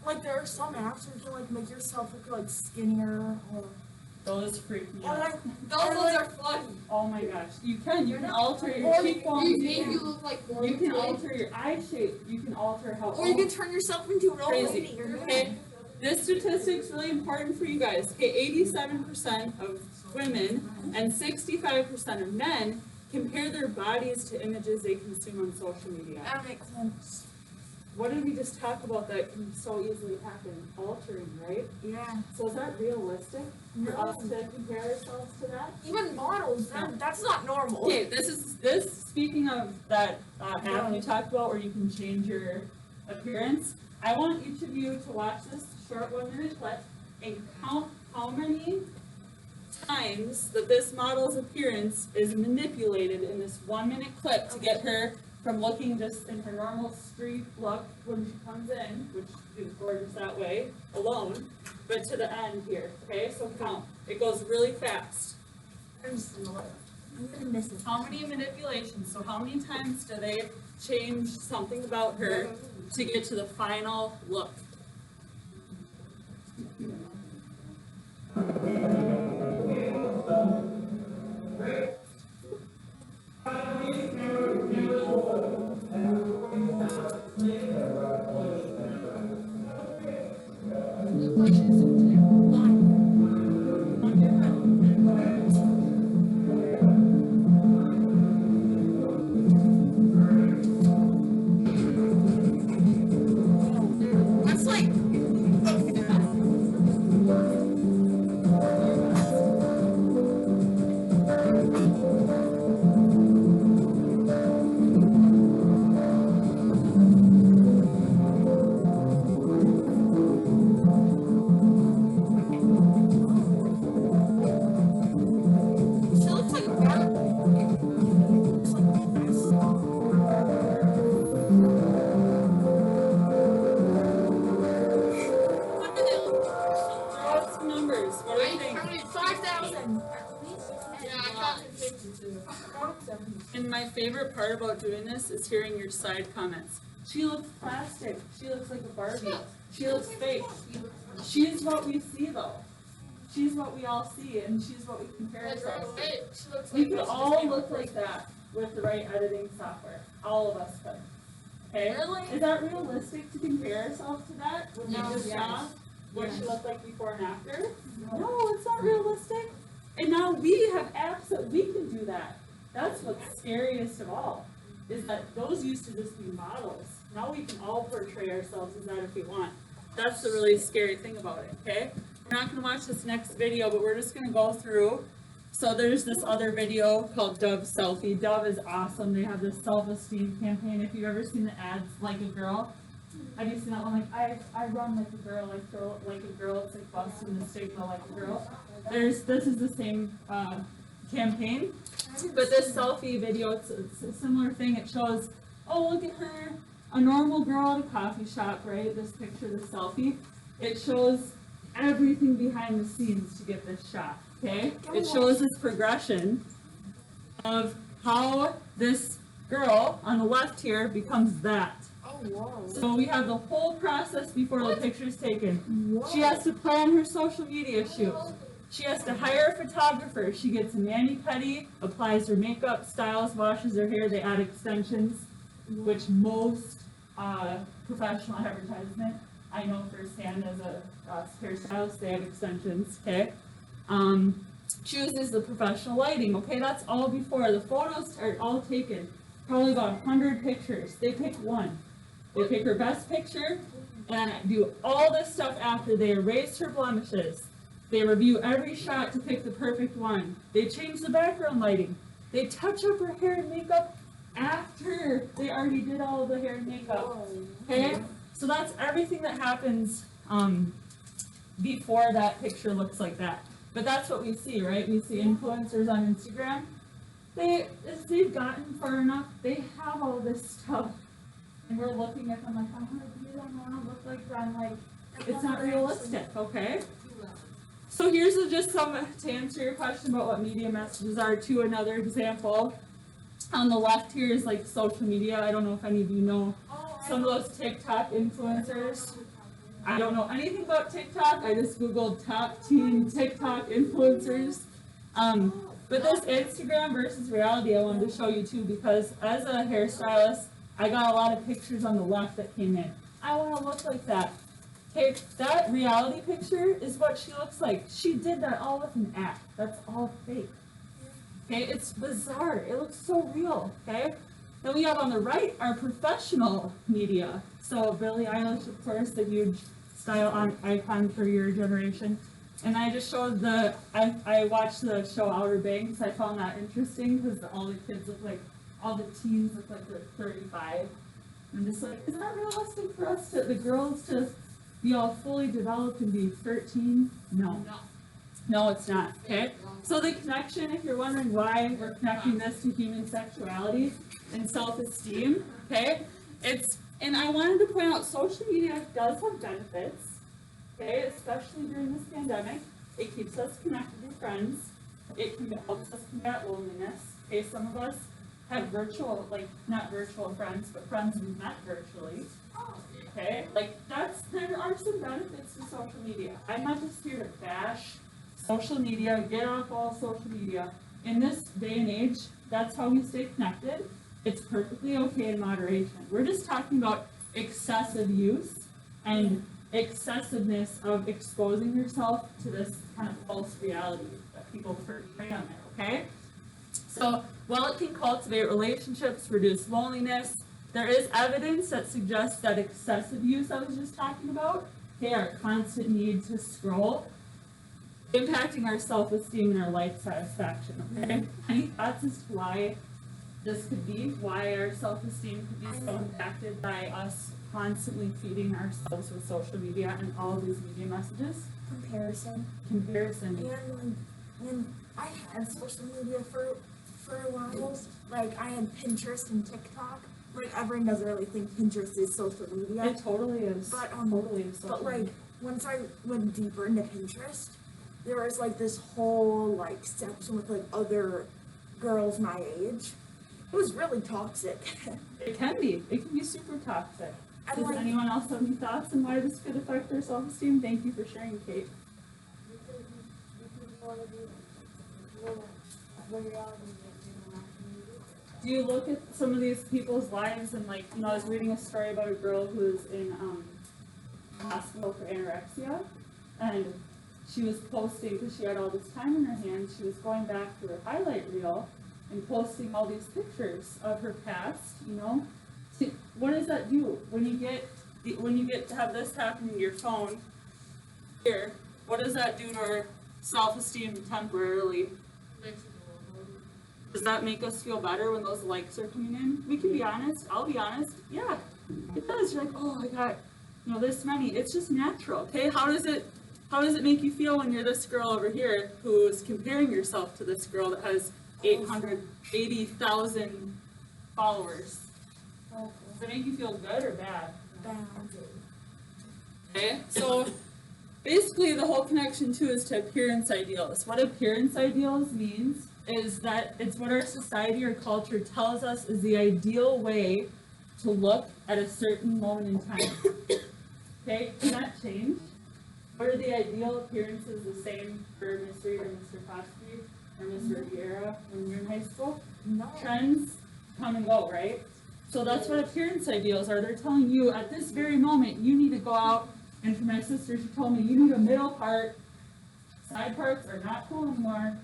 like, there are some apps where you can, like, make yourself look, like, skinnier, or Those freak me or, out. like, Those ones are funny. Oh my gosh, you can alter your Or cheekbones, They you make you can, look like you can alter your eye shape, you can alter how. or you can turn yourself into an old Crazy. lady or Okay, this statistic's really important for you guys. Okay, 87% of women and 65% of men compare their bodies to images they consume on social media. That makes sense. What did we just talk about that can so easily happen? Altering, right? Yeah. So is that realistic for No. us to compare ourselves to that? Even models, that's not normal. Okay, speaking of that app you talked about where you can change your appearance, I want each of you to watch this short 1-minute clip and count how many times that this model's appearance is manipulated in this 1-minute clip to get her from looking just in her normal street look when she comes in, which is gorgeous that way, alone, but to the end here, okay? So count. It goes really fast. I'm gonna miss it. How many manipulations, so how many times do they change something about her to get to the final look? That's like, she looks like a Barbie. It's like this. What did it look like? What's some numbers? What do you I think? counted 5,000. Yeah, I counted 52. And my favorite part about doing this is hearing your side comments. She looks plastic. She looks like a Barbie. She looks fake. She's what we see though. She's what we all see and she's what we compare ourselves to. She looks We like could this. all look like that with the right editing software. All of us could. Okay? Really? Is that realistic to compare ourselves to that? When you No. just saw what she Yes. looked like before and after? No, it's not realistic. And now we have apps that we can do that. That's what's scariest of all, is that those used to just be models. Now we can all portray ourselves as that if we want. That's the really scary thing about it, okay? We're not gonna watch this next video, but we're just gonna go through. So there's this other video called Dove Selfie. Dove is awesome. They have this self-esteem campaign. If you've ever seen the ads, Like a Girl, have you seen that one? Like, I run like a girl, I throw like a girl. It's like busting the stigma like a girl. This is the same campaign, but this selfie video, it's a similar thing. It shows, oh, look at her, a normal girl at a coffee shop, right? This picture, this selfie. It shows everything behind the scenes to get this shot, okay? It shows this progression of how this girl on the left here becomes that. whoa. So we have the whole process before the picture's taken. Whoa. She has to plan her social media shoot. She has to hire a photographer. She gets a mani-pedi, applies her makeup, styles, washes her hair. They add extensions, which most professional advertisement, I know firsthand as a hairstylist, they have extensions, okay? Chooses the professional lighting, okay? That's all before. The photos are all taken. Probably about 100 pictures. They pick one. They pick her best picture and do all this stuff after. They erase her blemishes. They review every shot to pick the perfect one. They change the background lighting. They touch up her hair and makeup after they already did all of the hair and makeup. Okay? So that's everything that happens before that picture looks like that. But that's what we see, right? We see influencers on Instagram. As they've gotten far enough, they have all this stuff. And we're looking at them like, I want to be them, I want to look like them. Like, it's not realistic, okay? So here's just to answer your question about what media messages are, to another example. On the left here is like social media. I don't know if any of you know some of those TikTok influencers. I don't know anything about TikTok. I just Googled top teen TikTok influencers. But this Instagram versus reality I wanted to show you too, because as a hairstylist, I got a lot of pictures on the left that came in. I want to look like that. Okay, that reality picture is what she looks like. She did that all with an act. That's all fake. Okay, it's bizarre. It looks so real, okay? Then we have on the right our professional media. So Billie Eilish, of course, the huge style icon for your generation. And I just showed I watched the show Outer Banks. I found that interesting because all the kids look like, all the teens look like they're 35. I'm just like, is that realistic for us the girls to be all fully developed and be 13? No. No, it's not, okay? So the connection, if you're wondering why we're connecting this to human sexuality and self-esteem, okay? And I wanted to point out social media does have benefits, okay? Especially during this pandemic. It keeps us connected with friends. It helps us combat loneliness. Okay, some of us have virtual, like not virtual friends, but friends we met virtually. Okay, like there are some benefits to social media. I'm not just here to bash social media, get off all social media. In this day and age, that's how we stay connected. It's perfectly okay in moderation. We're just talking about excessive use and excessiveness of exposing yourself to this kind of false reality that people portray on there, okay? So while it can cultivate relationships, reduce loneliness, there is evidence that suggests that excessive use I was just talking about, okay, our constant need to scroll, impacting our self-esteem and our life satisfaction, okay? Any thoughts as to why this could be, why our self-esteem could be so impacted by us constantly feeding ourselves with social media and all of these media messages? Comparison. And I had social media for a while. Like I had Pinterest and TikTok. Like everyone doesn't really think Pinterest is social media. It totally is. But totally is social but like media. once I went deeper into Pinterest, there was like this whole like section with like other girls my age. It was really toxic. It can be super toxic. And Does like, anyone else have any thoughts on why this could affect their self-esteem? Thank you for sharing, Kate. Do you look at some of these people's lives and like, I was reading a story about a girl who was in hospital for anorexia, and she was posting, because she had all this time in her hands, she was going back to her highlight reel and posting all these pictures of her past, See, what does that do when you get to have this happen in your phone here? What does that do to our self-esteem temporarily? Does that make us feel better when those likes are coming in? We can be honest. I'll be honest. Yeah, it does. You're like, oh, I got, this many. It's just natural. Okay. How does it make you feel when you're this girl over here who's comparing yourself to this girl that has 880,000 followers? Does it make you feel good or bad? bad. Okay, so basically the whole connection too is to appearance ideals. What appearance ideals means is that it's what our society or culture tells us is the ideal way to look at a certain moment in time. Okay, can that change? Are the ideal appearances the same for Mr. Reed or Mr. Foskey or Mr. Vieira when you're in high school? No. Trends come and go, right? So that's what appearance ideals are. They're telling you at this very moment you need to go out, and for my sister, she told me you need a middle part. Side parts are not cool anymore.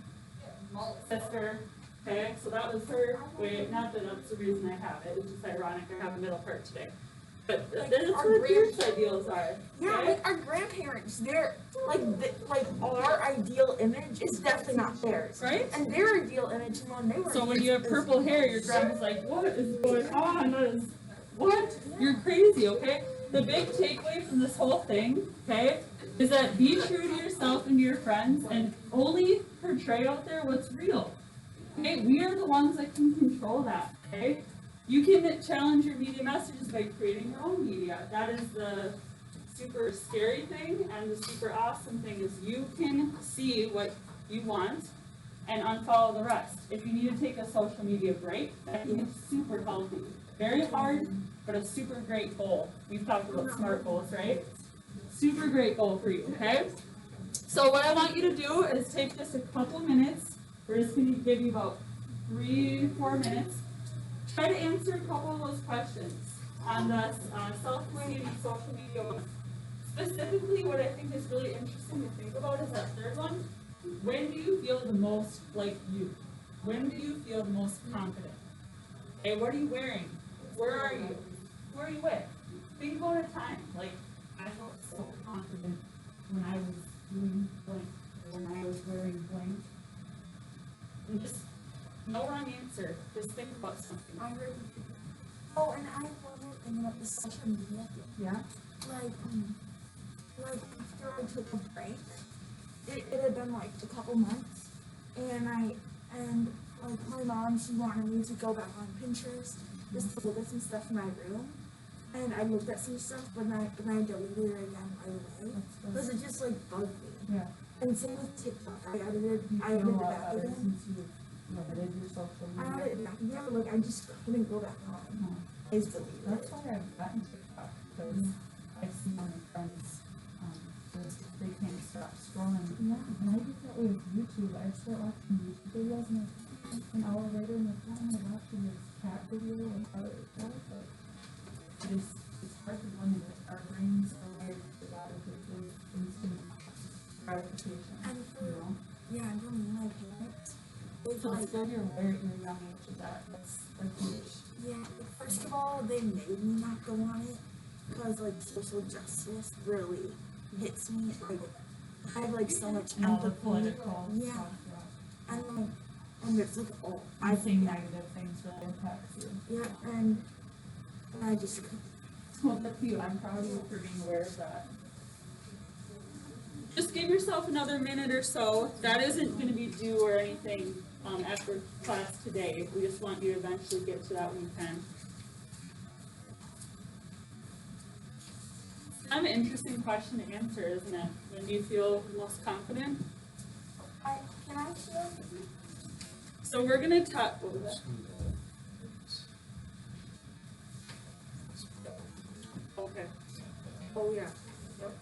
Sister, okay? So that was her way. Not that that's the reason I have it. It's just ironic I have a middle part today. But Like, that's our what appearance ideals are. Yeah, okay? like our grandparents, they're like our ideal image is definitely not theirs. Right? And their ideal image when they were So when kids you have is- purple hair, your grandma's like, what is going on? That is, what? You're crazy, okay? The big takeaway from this whole thing, okay, is that be true to yourself and to your friends and only portray out there what's real. Okay, we are the ones that can control that, okay? You can challenge your media messages by creating your own media. That is the super scary thing, and the super awesome thing is you can see what you want and unfollow the rest. If you need to take a social media break, I think it's super healthy. Very hard, but a super great goal. We've talked about SMART goals, right? Super great goal for you, okay? So what I want you to do is take just a couple minutes. We're just going to give you about 3-4 minutes. Try to answer a couple of those questions on the self-esteem and social media one. Specifically, what I think is really interesting to think about is that third one. When do you feel the most like you? When do you feel the most confident? Okay, what are you wearing? Where are you? Who are you with? Think about a time. Like, I felt so confident when I was doing blank, or when I was wearing blank. And just, no wrong answer. Just think about something. I heard. Oh, and I wasn't thinking about the social media. Yeah? Like after I took a break, it had been like a couple months, and like my mom, she wanted me to go back on Pinterest just to look at some stuff in my room, and I looked at some stuff, but I deleted it again right away because it just like bugged me. Yeah. And same with TikTok, I added it back again. Since you limited your social I media. added it back again, but like I just couldn't go back on. I just deleted That's it. why I've gotten TikTok, because I've seen my friends, just, they can't stop scrolling. Yeah. And I get that way with YouTube. I start watching YouTube videos and an hour later I'm like, why am I watching this cat video and other stuff? But it's hard to limit it. Our brains are wired for that if it's instant gratification, And for, you know? yeah, and for me, my parents, they've So like, it's good you're aware at your young age of that. That's a huge. yeah, first of all, they made me not go on it, because like social justice really hits me, like, I have like so much All the empathy, political yeah, stuff, yeah. and like, and it's like, oh, I I think think that, negative things really impacts you. yeah, and I just, Well, that's you. I'm proud of you for being aware of that. Just give yourself another minute or so. That isn't going to be due or anything after class today. We just want you to eventually get to that when you can. Kind of an interesting question to answer, isn't it? When do you feel most confident? can I share? So we're going to talk. What was that? Okay. Oh, yeah. Yep.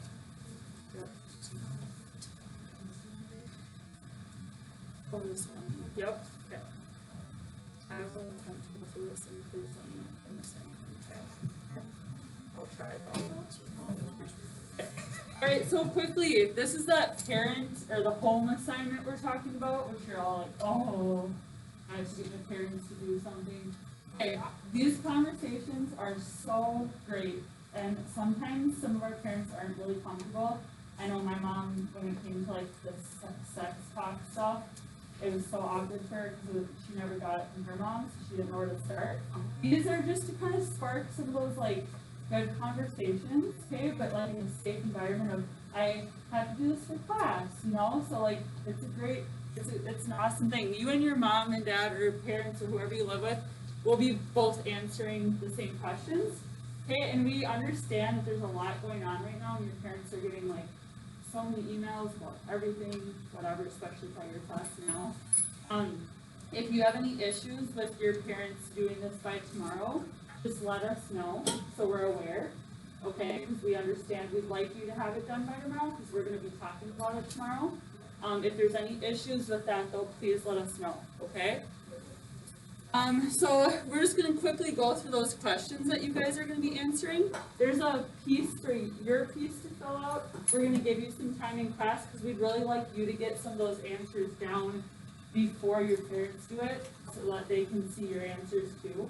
Yep. Oh, this one. Yep. Okay. I will attempt to go through this and please let me know if I'm missing. Okay. I'll try it. All right, so quickly, this is that parent or the home assignment we're talking about, which you're all like, oh, I have to get my parents to do something. Okay, these conversations are so great, and sometimes some of our parents aren't really comfortable. I know my mom, when it came to like the sex talk stuff, it was so awkward for her because she never got it from her mom, so she didn't know where to start. These are just to kind of spark some of those like good conversations, okay, but like in a safe environment of, I have to do this for class, you know, so like, it's an awesome thing. You and your mom and dad or parents or whoever you live with will be both answering the same questions, okay, and we understand that there's a lot going on right now, and your parents are getting like so many emails about everything, whatever, especially by your class now. If you have any issues with your parents doing this by tomorrow, just let us know, so we're aware, okay? Because we understand we'd like you to have it done by tomorrow, because we're gonna be talking about it tomorrow. If there's any issues with that though, please let us know, okay? So we're just gonna quickly go through those questions that you guys are gonna be answering. There's a piece for your piece to fill out. We're gonna give you some time in class, because we'd really like you to get some of those answers down before your parents do it, so that they can see your answers too.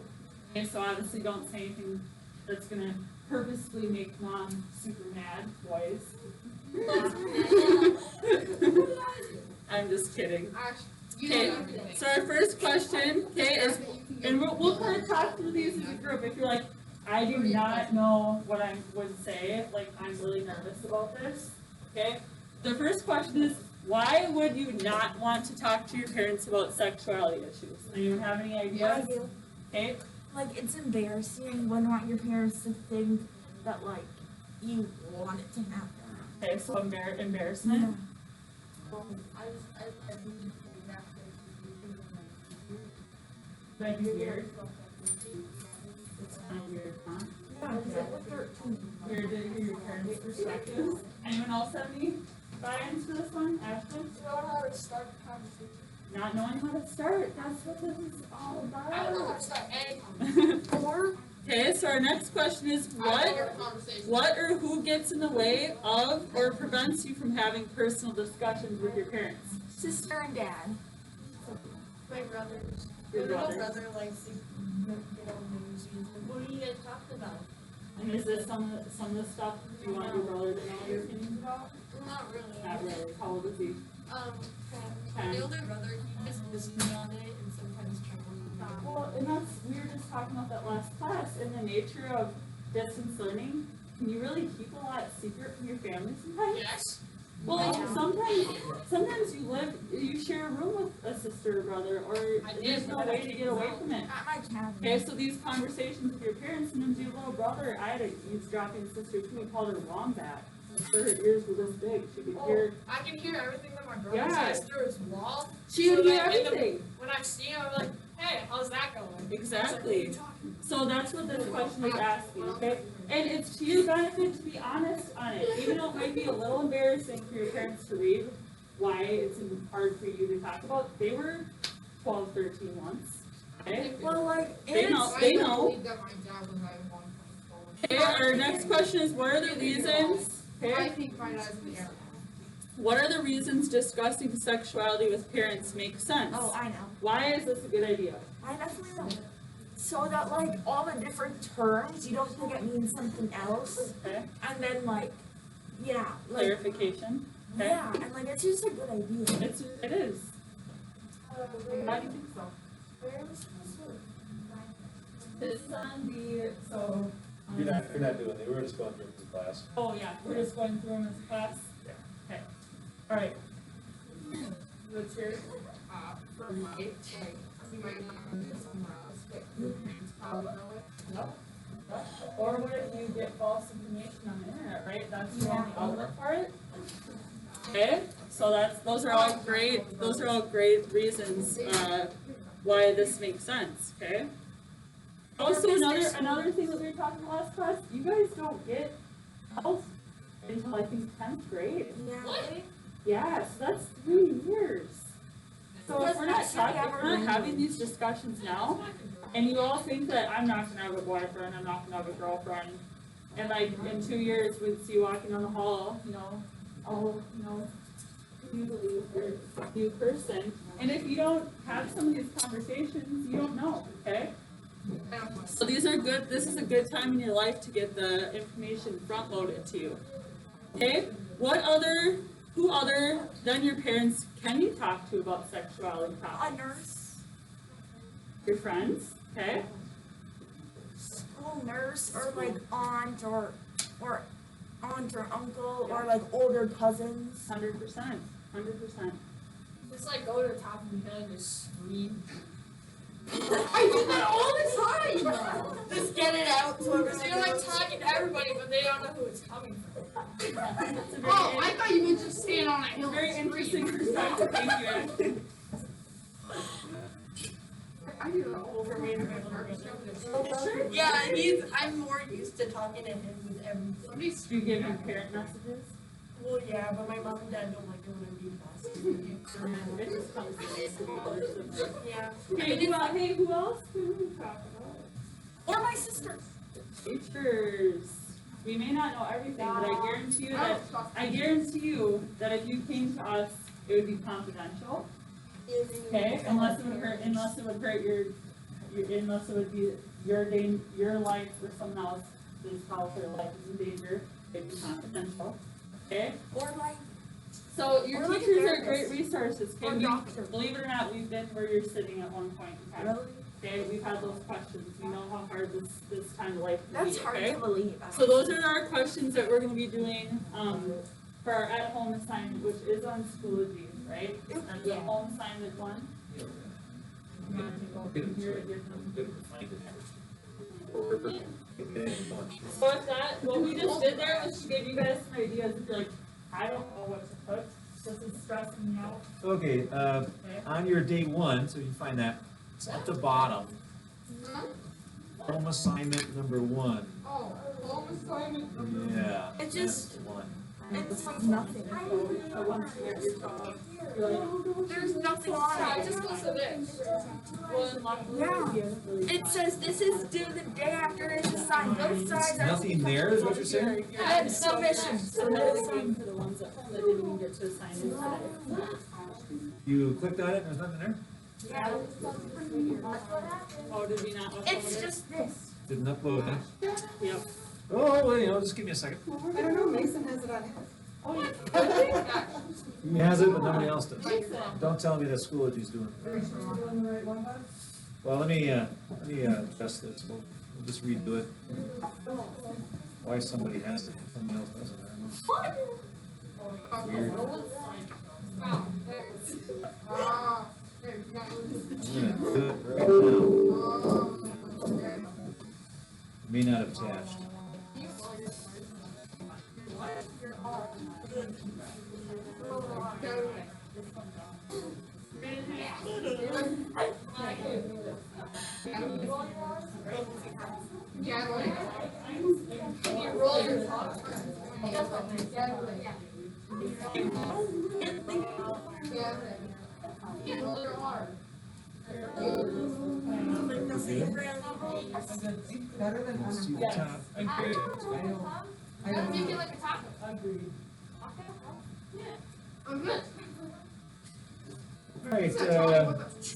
Okay, so obviously don't say anything that's gonna purposefully make mom super mad, boys. I'm just kidding. Okay, so our first question, okay, is, and we'll kind of talk through these as a group. If you're like, I do not know what I would say, like, I'm really nervous about this, okay? The first question is, why would you not want to talk to your parents about sexuality issues? Anyone have any ideas? I do. Okay, Like, it's embarrassing. You wouldn't want your parents to think that, like, you want it to happen. okay, so embarrassment. That'd be weird. It's kind of weird, huh? Your parents' perspective. Anyone else have any buy-ins to this one? Ashley? How to start the conversation. Not knowing how to start, that's what this is all about. I don't know how to start anything. Or Okay, so our next question is, what or who gets in the way of or prevents you from having personal discussions with your parents? Sister and dad. my brothers. Your My little brothers. brother likes to get on news. He's like, what are you guys talking about? And is this some of the stuff you want your brother to know your opinions about? Not really. Not really. How old is he? My older brother, he just listens on it and sometimes troubles with that. Well, and that's, we were just talking about that last class, in the nature of distance learning, can you really keep a lot secret from your family sometimes? Yes. Well, sometimes you share a room with a sister or brother, or there's no way to get away from it. At my cabin. Okay, so these conversations with your parents, sometimes your little brother, I had a eavesdropping sister too, we called her wombat. Her ears were this big, she could hear, I can hear everything that my brother Yeah. says through his wall. she would So hear that in the- everything. When I see him, I'm like, hey, how's that going? Exactly. So that's what this question is asking, okay? And it's to your benefit to be honest on it, even though it might be a little embarrassing for your parents to read why it's hard for you to talk about. They were 12, 13 once, okay? Well, like, They and know, it's, they know. that my dad was like 1.4. Okay, our next question is, what are the reasons, I okay? think my dad's in the air. What are the reasons discussing sexuality with parents makes sense? oh, I know. Why is this a good idea? I definitely know. So that, like, all the different terms, you don't think it means something else. Okay, And then, like, yeah, like, clarification, okay? yeah, and like, it's just a good idea. It is. Why do you think so? This is on the, so. You're not doing it, we're just going through the class. Oh, yeah, we're just going through them as a class? Yeah. Okay, alright. What's yours? For my, like, you might not know this somewhere else, but your parents probably know it. Or what if you get false information on the internet, right? That's the only outlet for it? Okay, so those are all great reasons, why this makes sense, okay? Also, another thing that we were talking about last class, you guys don't get health until I think 10th grade. Yeah. Yeah, so that's 3 years. So if we're not That's actually talking, if we're not having these discussions now, and you all think that I'm not gonna have a boyfriend, I'm not gonna have a girlfriend, and like in 2 years we'd see you walking down the hall, you believe you're a new person, and if you don't have some of these conversations, you don't know, okay? So this is a good time in your life to get the information front loaded to you. Okay? Who other than your parents can you talk to about sexuality A topics? nurse, Your friends, okay? school nurse, or like aunt or uncle, or like older cousins. 100%. Just like go to the top of the hill and just scream. I do that all the time! Just get it out so Because you're like talking to everybody, but they don't know who it's coming from. It's a Oh, I thought you meant just stand on a hill very and interesting scream. perspective. Thank you, Ashley. I do the whole for me to my Yeah, I'm more used to talking to him with everything. Do you give him parent messages? Well, yeah, but my mom and dad don't like it when I'm being fussy. It just comes to me. Yeah. Hey, who else can we talk about? or my sister. Teachers. We may not know everything, but I guarantee you that if you came to us, it would be confidential. Okay, unless it would hurt unless it would be your life or someone else's health or life is in danger, it'd be confidential. Okay? Or like, So your Or like a teachers are great therapist. resources. Or Okay? doctor. Believe it or not, we've been where you're sitting at one point in time. really? Okay, we've had those questions. We know how hard this kind of life can be, That's hard okay? to believe. So those are our questions that we're gonna be doing, for our at-home assignment, which is on Schoology, right? That's the home assignment one. You wanna take over here and give them- So with that, what we just did there was to give you guys some ideas, if you're like, I don't know what to put, this is stressing me out, Okay, okay? on your day one, so you can find that, it's at the bottom. Home assignment number 1. Oh, home assignment. Yeah. It just- that's the one. It's like nothing. So once you get your job, you're like, There's nothing on it. Just go sit there. well, and luckily, Yeah. you haven't really- It says this is due the day after it's assigned. Both sides are. Nothing there is what you're saying? And submissions. So now we're waiting for the ones at home that didn't even get to assign in today. You clicked on it, and there's nothing there? Oh, did we not? It's just this. Didn't upload it? Yep. Oh, well, just give me a second. I don't know, Mason has it on his. Oh, yeah. He has it, but nobody else does. Mason. Don't tell me that Schoology's doing it. Well, let me adjust this, we'll just redo it. Why somebody has it, somebody else doesn't, I don't know. Weird. I'm gonna do it right now. May not have attached. Let's see the top. Agreed. I'm thinking like a taco. Agreed. I'm good. All right,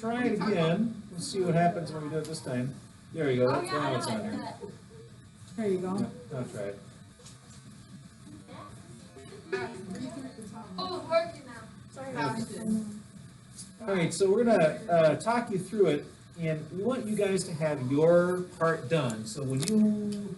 try it again, let's see what happens when we do it this time. There you go, that's now it's on here. There you go. Yeah, I'll try it. Oh, it's working now. All right, so we're gonna talk you through it, and we want you guys to have your part done. So when you